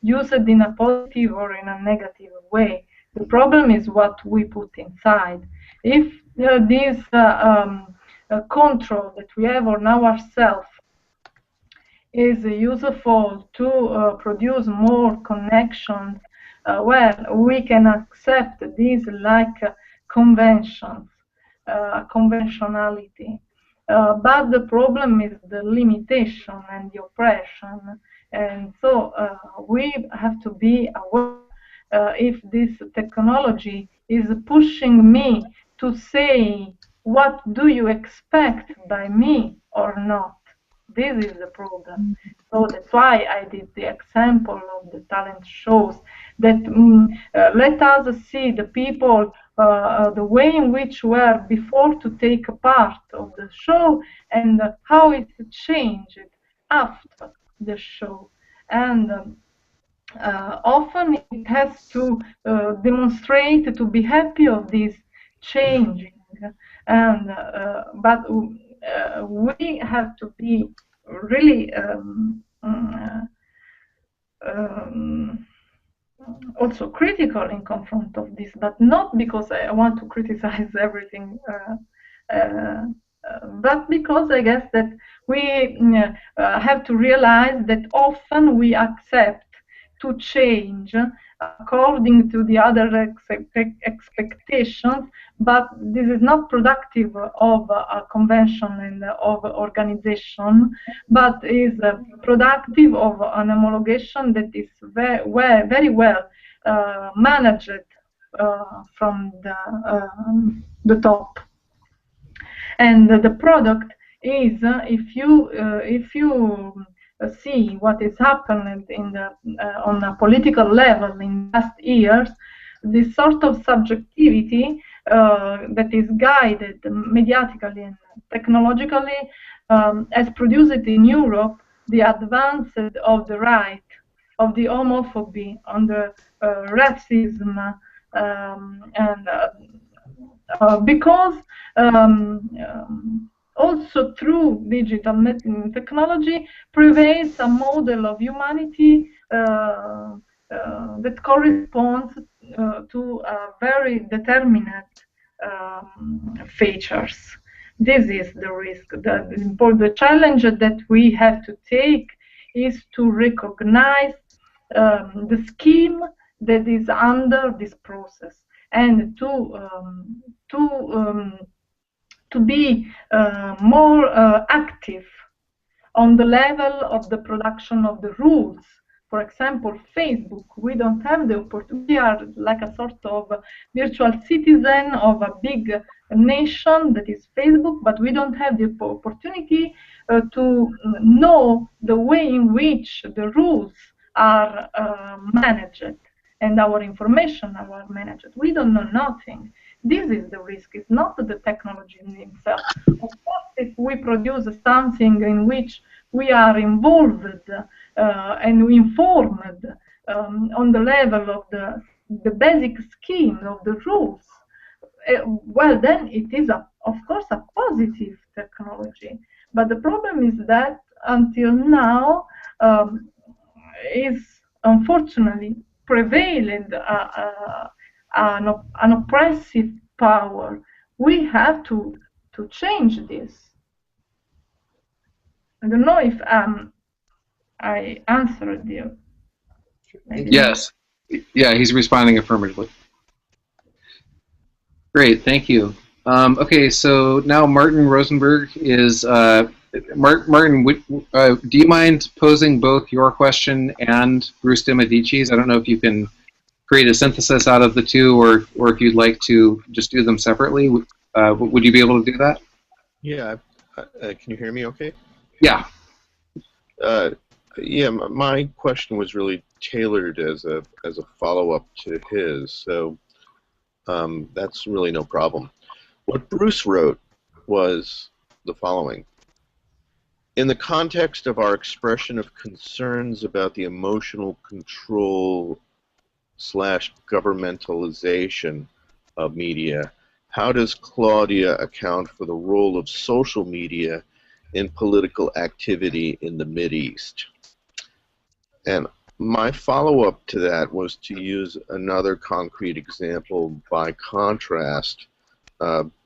used in a positive or in a negative way. The problem is what we put inside. If this control that we have on ourselves is useful to produce more connections, well, we can accept these like conventions, conventionality. But the problem is the limitation and the oppression. And so we have to be aware if this technology is pushing me to say what do you expect by me or not? This is the problem. So that's why I did the example of the talent shows, that let us see the people, the way in which were before to take a part of the show, and how it changed after the show. And often it has to demonstrate to be happy of this changing, and but we have to be really also critical in confront of this, but not because I want to criticize everything, but because I guess that we have to realize that often we accept to change according to the other expectations, but this is not productive of a convention and of organization, but is productive of an homologation that is very well managed from the top. And the product is, if you see what is happening in the on a political level in the last years, this sort of subjectivity that is guided mediatically and technologically has produced in Europe the advance of the right, of the homophobia, on the racism, and because also through digital technology prevails a model of humanity that corresponds to very determinate features. This is the risk. The challenge that we have to take is to recognize the scheme that is under this process, and to be more active on the level of the production of the rules. For example, Facebook, we don't have the opportunity. We are like a sort of virtual citizen of a big nation that is Facebook, but we don't have the opportunity to know the way in which the rules are managed and our information are managed. We don't know nothing. This is the risk. It's not the technology in itself. Of course, if we produce something in which we are involved and informed on the level of the basic scheme of the rules, well, then it is, of course, a positive technology. But the problem is that until now is unfortunately prevailing an oppressive power. We have to change this. I don't know if I answered you. Maybe yes. Yeah, he's responding affirmatively. Great, thank you. Okay, so now Martin Rosenberg is... Martin, do you mind posing both your question and Bruce Dimedici's? I don't know if you can create a synthesis out of the two, or if you'd like to just do them separately. Would you be able to do that? Yeah. Can you hear me okay? Yeah. Yeah, my question was really tailored as a follow-up to his, so that's really no problem. What Bruce wrote was the following. In the context of our expression of concerns about the emotional control / governmentalization of media, how does Claudia account for the role of social media in political activity in the Mideast? And my follow-up to that was to use another concrete example by contrast,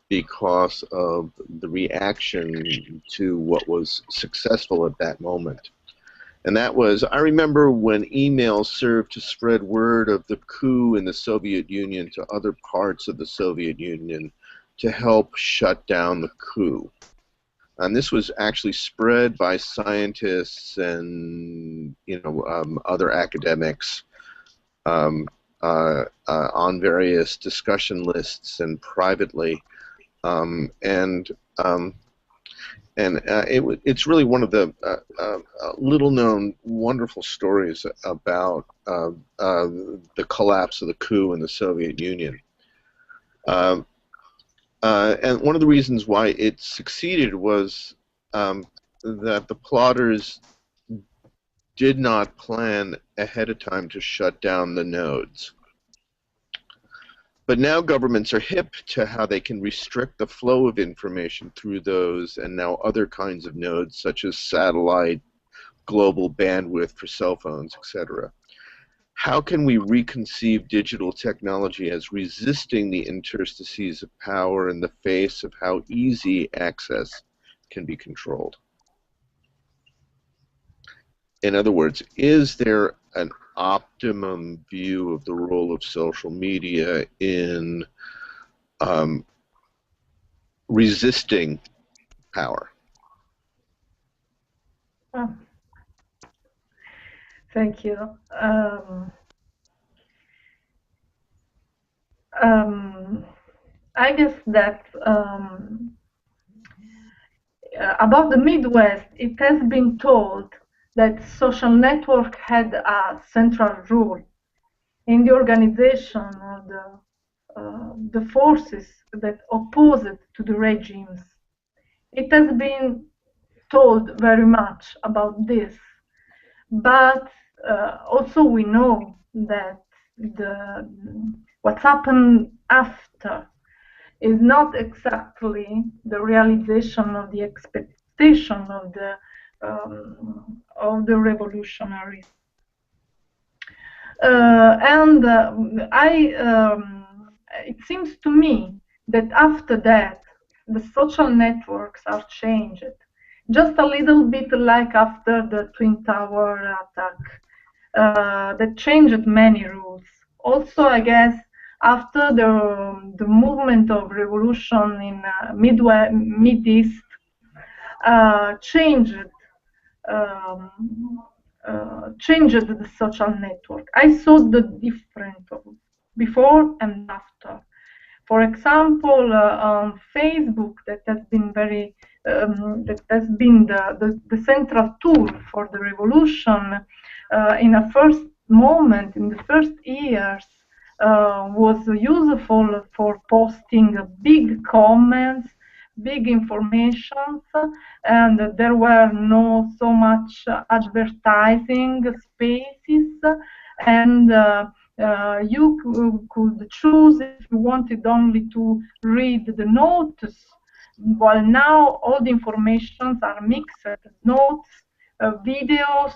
because of the reaction to what was successful at that moment. And that was, I remember when email served to spread word of the coup in the Soviet Union to other parts of the Soviet Union to help shut down the coup. And this was actually spread by scientists and other academics on various discussion lists and privately. and it's really one of the little-known wonderful stories about the collapse of the coup in the Soviet Union. And one of the reasons why it succeeded was that the plotters did not plan ahead of time to shut down the nodes. But now governments are hip to how they can restrict the flow of information through those and now other kinds of nodes, such as satellite, global bandwidth for cell phones, etc. How can we reconceive digital technology as resisting the interstices of power in the face of how easy access can be controlled? In other words, is there an optimum view of the role of social media in resisting power? Oh, thank you. I guess that about the Midwest, it has been told that social network had a central role in the organization of the forces that opposed to the regimes. It has been told very much about this, but also we know that what's happened after is not exactly the realization of the expectation of the revolutionaries. It seems to me that after that, the social networks are changed, just a little bit like after the Twin Tower attack, that changed many rules. Also, I guess, after the movement of revolution in Mid-East, changed changed the social network. I saw the difference of before and after. For example, on Facebook, that has been the central tool for the revolution. In a first moment, in the first years, was useful for posting big comments, big information, and there were no so much advertising spaces, and you could choose if you wanted only to read the notes, while now all the informations are mixed: notes, videos,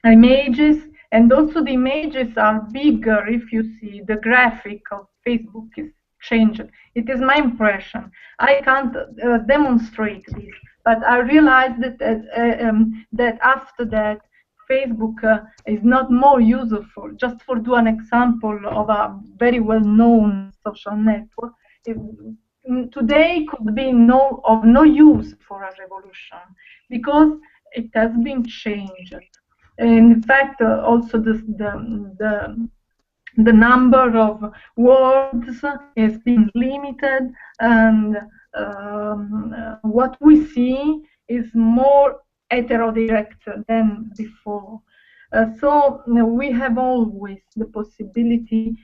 images, and also the images are bigger. If you see, the graphic of Facebook is changed. It is my impression. I can't demonstrate this, but I realized that after that, Facebook is not more useful. Just for do an example of a very well-known social network, today could be of no use for a revolution because it has been changed. In fact, also the number of words has been limited, and what we see is more heterodirect than before. So we have always the possibility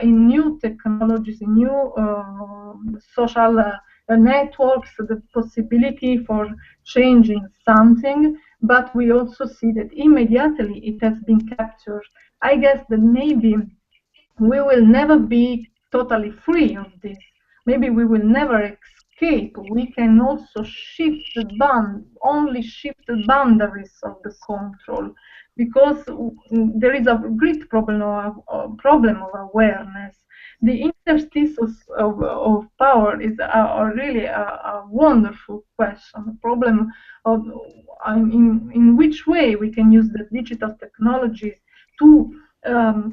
in new technologies, in new social networks, the possibility for changing something, but we also see that immediately it has been captured. I guess that maybe we will never be totally free of this. Maybe we will never escape. We can also shift only shift the boundaries of the control, because there is a great problem of awareness. The interstices of power is really a wonderful question. A problem of in which way we can use the digital technologies to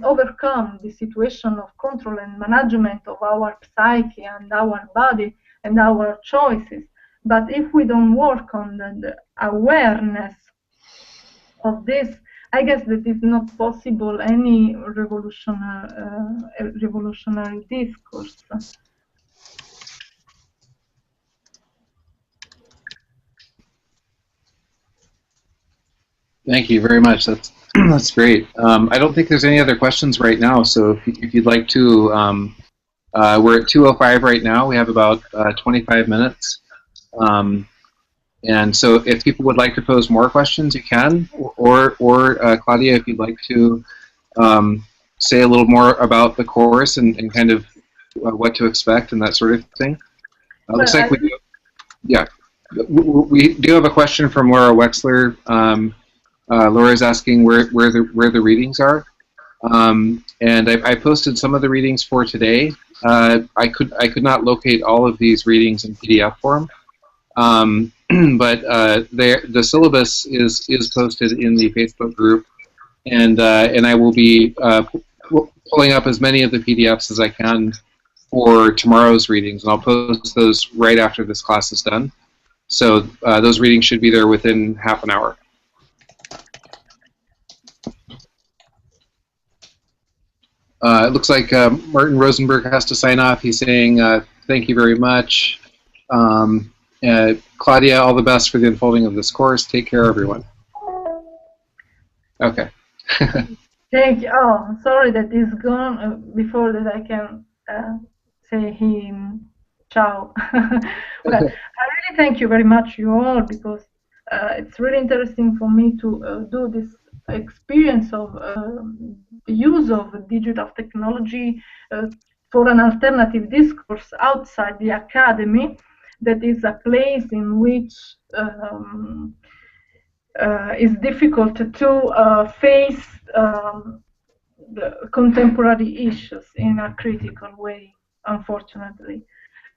overcome the situation of control and management of our psyche and our body and our choices. But if we don't work on the awareness of this, I guess that it's not possible any revolutionary discourse. Thank you very much. That's great. I don't think there's any other questions right now. So if you'd like to, we're at 2:05 right now. We have about 25 minutes. And so if people would like to pose more questions, you can. Or Claudia, if you'd like to say a little more about the course and kind of what to expect and that sort of thing. Looks like we do. Yeah. We do have a question from Laura Wexler. Laura is asking where the readings are, and I posted some of the readings for today. I could not locate all of these readings in PDF form, but the syllabus is posted in the Facebook group, and I will be pulling up as many of the PDFs as I can for tomorrow's readings, and I'll post those right after this class is done. So those readings should be there within half an hour. It looks like Martin Rosenberg has to sign off. He's saying thank you very much. Claudia, all the best for the unfolding of this course. Take care, everyone. Okay. Thank you. Oh, sorry that he's gone before that I can say him ciao. Well, I really thank you very much, you all, because it's really interesting for me to do this experience of the use of digital technology for an alternative discourse outside the academy, that is a place in which is difficult to face the contemporary issues in a critical way, unfortunately.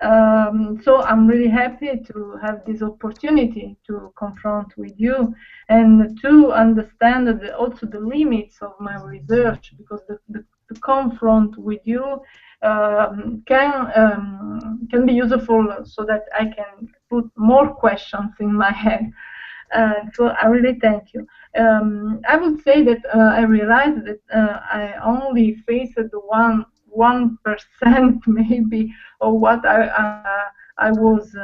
So I'm really happy to have this opportunity to confront with you and to understand also the limits of my research, because the confront with you can be useful so that I can put more questions in my head. So I really thank you. I would say that I realized that I only faced the 1% maybe of what I was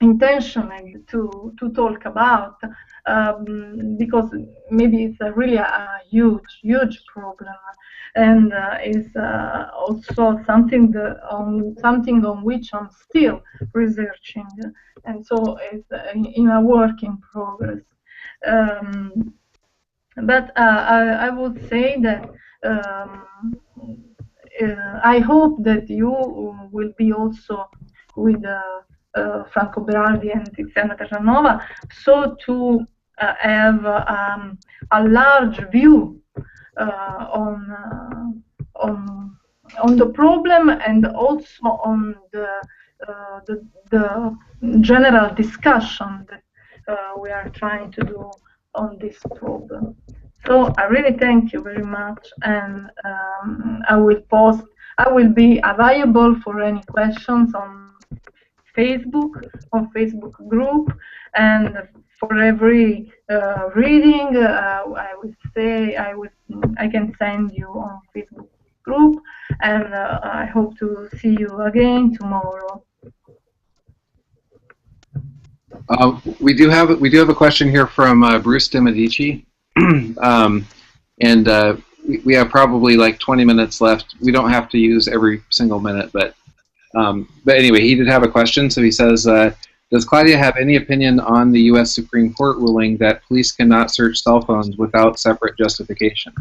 intentioned to talk about, because maybe it's really a huge problem, and is also something on which I'm still researching, and so it's in a work in progress. But I would say that I hope that you will be also with Franco Berardi and Tiziana Terranova, so to have a large view on the problem, and also on the general discussion that we are trying to do on this problem. So I really thank you very much, and I will be available for any questions on Facebook group, and for every reading I can send you on Facebook group, and I hope to see you again tomorrow. We do have a question here from Bruce DeMedici, and we have probably like 20 minutes left. We don't have to use every single minute, but anyway, he did have a question. So he says, does Claudia have any opinion on the U.S. Supreme Court ruling that police cannot search cell phones without separate justification?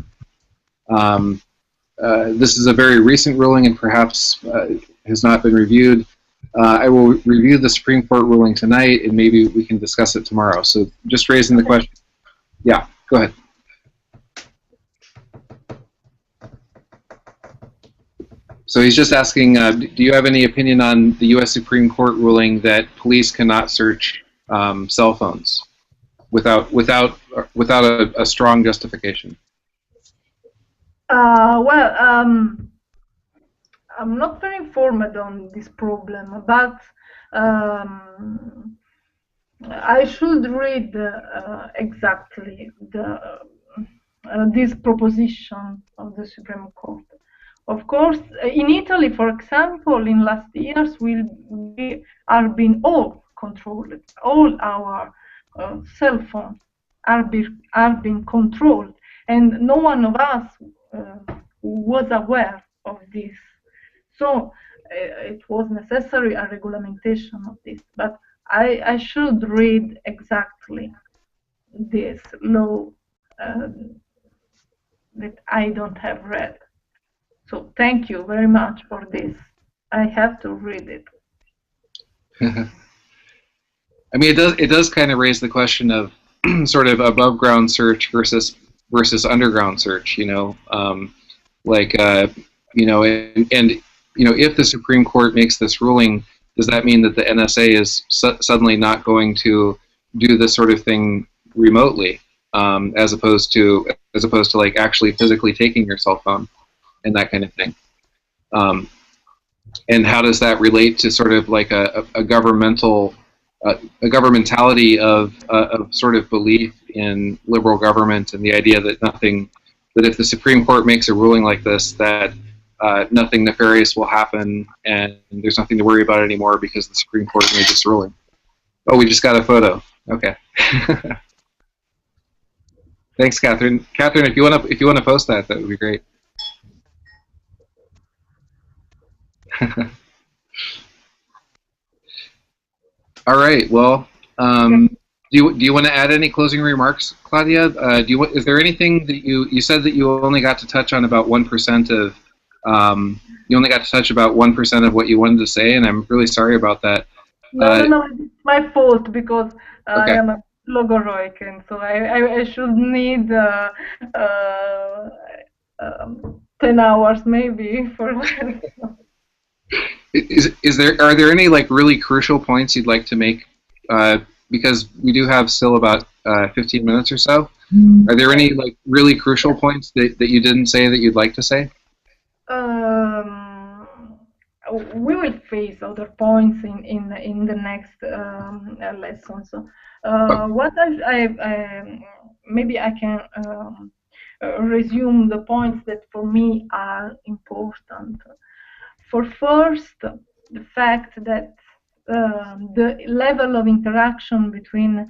This is a very recent ruling and perhaps has not been reviewed. I will review the Supreme Court ruling tonight, and maybe we can discuss it tomorrow. So just raising the question. Yeah, go ahead. So he's just asking, do you have any opinion on the U.S. Supreme Court ruling that police cannot search cell phones without a strong justification? Well, I'm not very informed on this problem, but I should read exactly this proposition of the Supreme Court. Of course, in Italy, for example, in last years, we are being all controlled, all our cell phones are being controlled, and no one of us was aware of this. So it was necessary a regulation of this, but I should read exactly this law that I don't have read. So thank you very much for this. I have to read it. I mean, it does kind of raise the question of sort of above ground search versus underground search. You know, you know, and you know, if the Supreme Court makes this ruling, does that mean that the NSA is suddenly not going to do this sort of thing remotely, as opposed to like actually physically taking your cell phone and that kind of thing? And how does that relate to sort of like a governmentality of sort of belief in liberal government and the idea that that if the Supreme Court makes a ruling like this, that nothing nefarious will happen and there's nothing to worry about anymore because the Supreme Court made this ruling. Oh, we just got a photo. Okay. Thanks, Catherine. Catherine, if you want to post that, that would be great. All right. Well, do you want to add any closing remarks, Claudia? Is there anything that you said that you only got to touch on about 1% of you only got to touch about 1% of what you wanted to say, and I'm really sorry about that. No, it's my fault because okay. I am a logoroic, and so I should need 10 hours maybe for. Are there any like really crucial points you'd like to make? Because we do have still about 15 minutes or so. Are there any like really crucial points that you didn't say that you'd like to say? We will face other points in the next lesson. So what maybe I can resume the points that for me are important. For first, the fact that the level of interaction between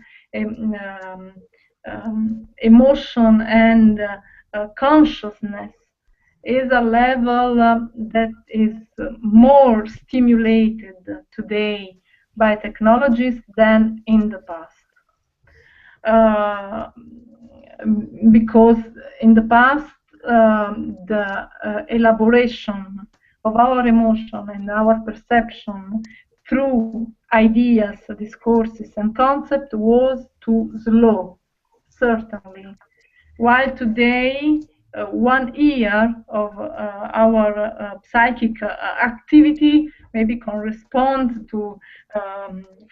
emotion and consciousness is a level that is more stimulated today by technologies than in the past. Because in the past, the elaboration of our emotion and our perception through ideas, discourses, and concepts was too slow, certainly. While today, 1 year of our psychic activity maybe corresponds to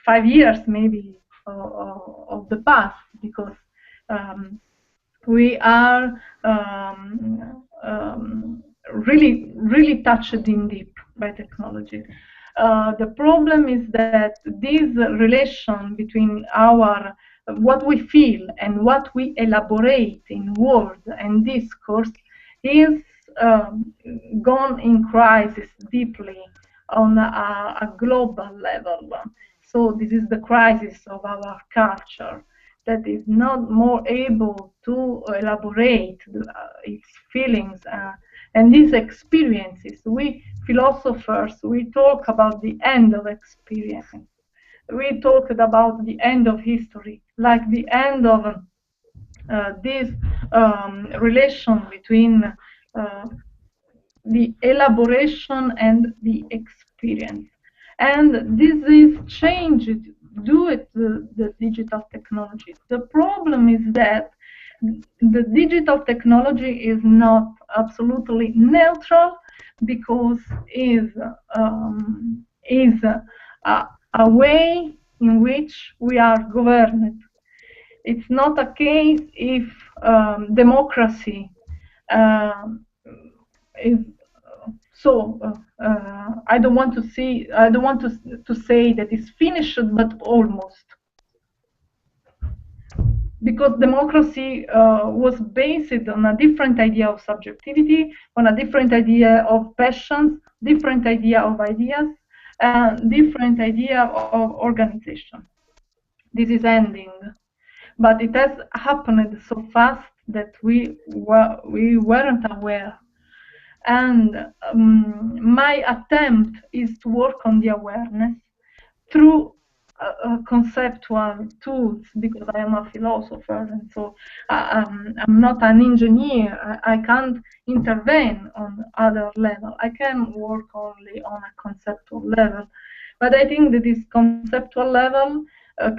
5 years maybe of the past, because we are really touched in deep by technology. The problem is that this relation between what we feel and what we elaborate in words and discourse is gone in crisis deeply on a global level. So this is the crisis of our culture, that is not more able to elaborate its feelings and these experiences. We philosophers, we talk about the end of experience. We talked about the end of history, like the end of this relation between the elaboration and the experience. And this is changed due to the digital technology. The problem is that the digital technology is not absolutely neutral, because is a way in which we are governed. It's not a case if democracy is so. I don't want to say that it's finished, but almost. Because democracy was based on a different idea of subjectivity, on a different idea of passions, different idea of ideas, and different idea of organization. This is ending. but it has happened so fast that we weren't aware. And my attempt is to work on the awareness through conceptual tools, because I am a philosopher, and so I'm not an engineer. I can't intervene on other level. I can work only on a conceptual level. But I think that this conceptual level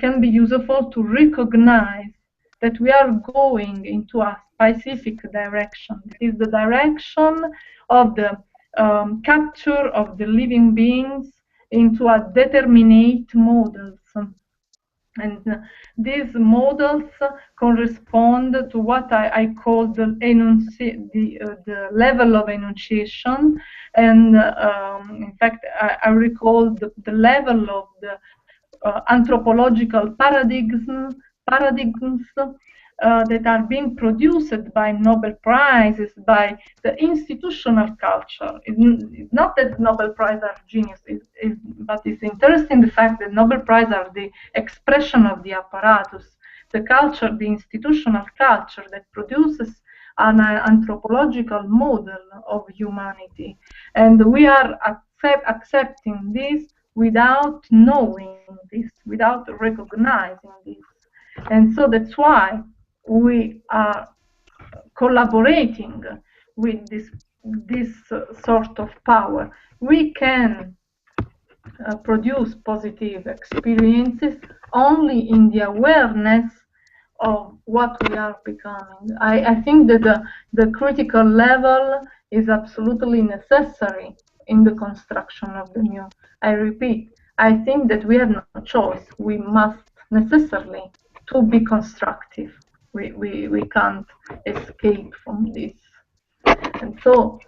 can be useful to recognize that we are going into a specific direction. It is the direction of the capture of the living beings into a determinate models. And these models correspond to what I call the level of enunciation. And in fact, I recall the level of the anthropological paradigms that are being produced by Nobel Prizes, by the institutional culture. It's not that Nobel Prizes are genius, but it's interesting the fact that Nobel Prizes are the expression of the apparatus, the culture, the institutional culture that produces an anthropological model of humanity. And we are accepting this without knowing this, without recognizing this. And so that's why we are collaborating with this sort of power. We can produce positive experiences only in the awareness of what we are becoming. I think that the critical level is absolutely necessary in the construction of the new. I repeat, I think that we have no choice. We must necessarily to be constructive. We can't escape from this. And so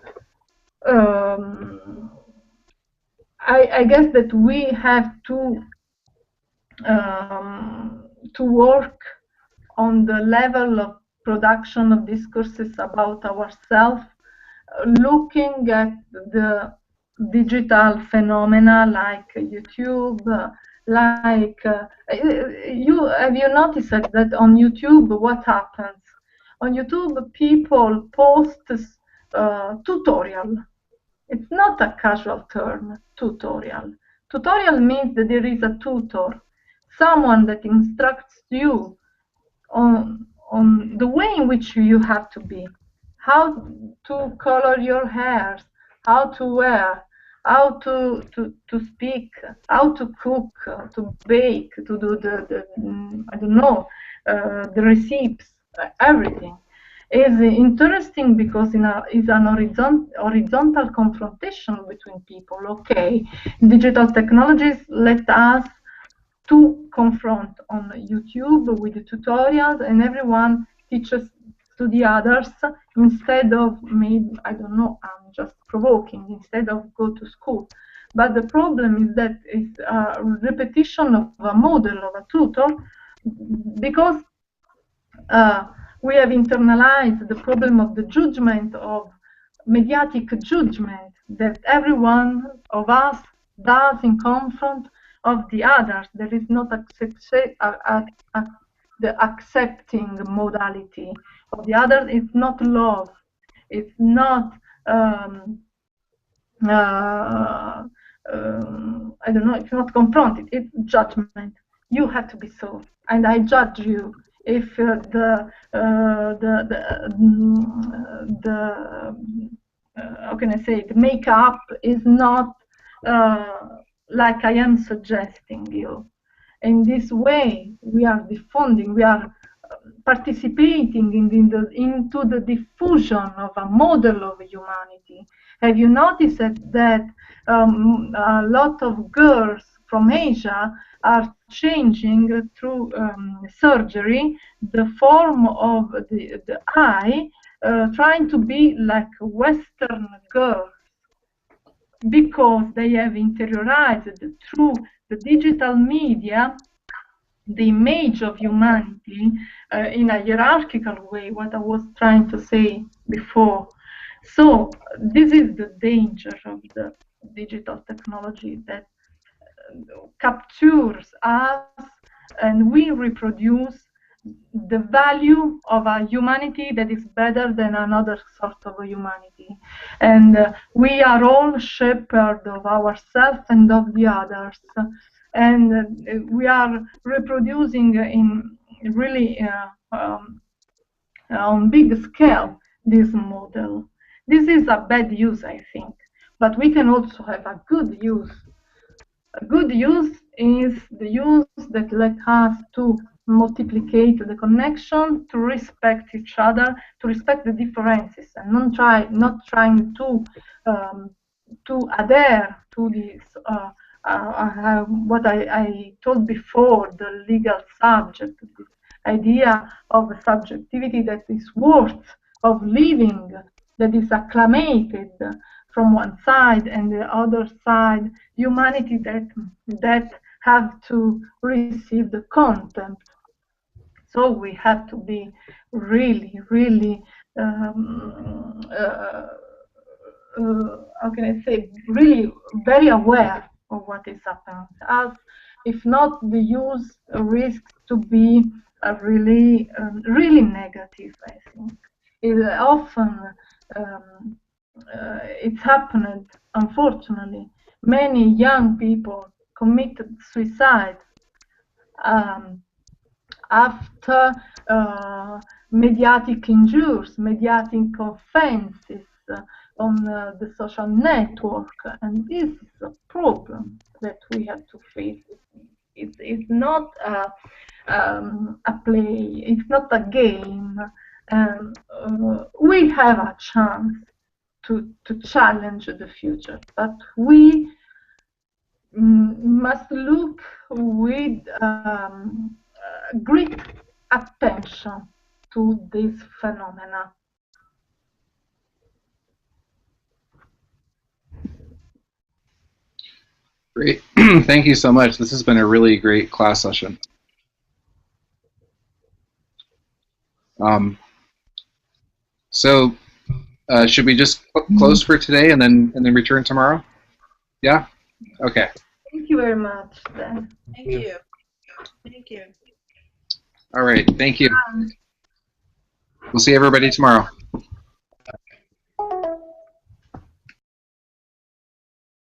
I guess that we have to work on the level of production of discourses about ourselves, looking at the digital phenomena like YouTube, like have you noticed that on YouTube what happens? On YouTube, people post tutorial. It's not a casual term, tutorial. Tutorial means that there is a tutor, someone that instructs you on the way in which you have to be, how to color your hairs, how to wear, how to speak, how to cook, to bake, to do the I don't know, the recipes, everything. Is interesting because is an horizontal confrontation between people. Okay, digital technologies let us to confront on YouTube with the tutorials, and everyone teaches to the others instead of, maybe, I don't know, I'm just provoking, instead of go to school. But the problem is that it's a repetition of a model of a tutor, because we have internalized the problem of the judgment, of mediatic judgment that everyone of us does in confront of the others. There is not the accepting modality of the other. It's not love. It's not I don't know. It's not confronted. It's judgment. You have to be so, and I judge you if how can I say, the makeup is not like I am suggesting you. In this way, we are diffusing, we are participating into the diffusion of a model of humanity. Have you noticed that a lot of girls from Asia are changing through surgery the form of the eye, trying to be like Western girls, because they have interiorized through the digital media the image of humanity in a hierarchical way, what I was trying to say before. So this is the danger of the digital technology, that captures us and we reproduce the value of a humanity that is better than another sort of humanity. And we are all shepherds of ourselves and of the others. And we are reproducing in really on big scale this model. This is a bad use, I think, but we can also have a good use. A good use is the use that lets us to multiplicate the connection, to respect each other, to respect the differences, and not trying to adhere to this what I told before, the legal subject, this idea of a subjectivity that is worth of living, that is acclamated from one side, and the other side humanity that have to receive the contempt. So we have to be really, really how can I say, really very aware of what is happening to us. If not, the use risks to be really, really negative, I think. It often, it's happened, unfortunately. Many young people committed suicide after mediatic injuries, mediatic offenses on the social network, and this is a problem that we have to face. It's not a play, it's not a game, and we have a chance to challenge the future, but we must look with great attention to this phenomena. Great. Thank you so much. This has been a really great class session. So should we just close for today and then return tomorrow? Yeah? Okay. Thank you very much, then. Thank you. Thank you. All right. Thank you. We'll see everybody tomorrow.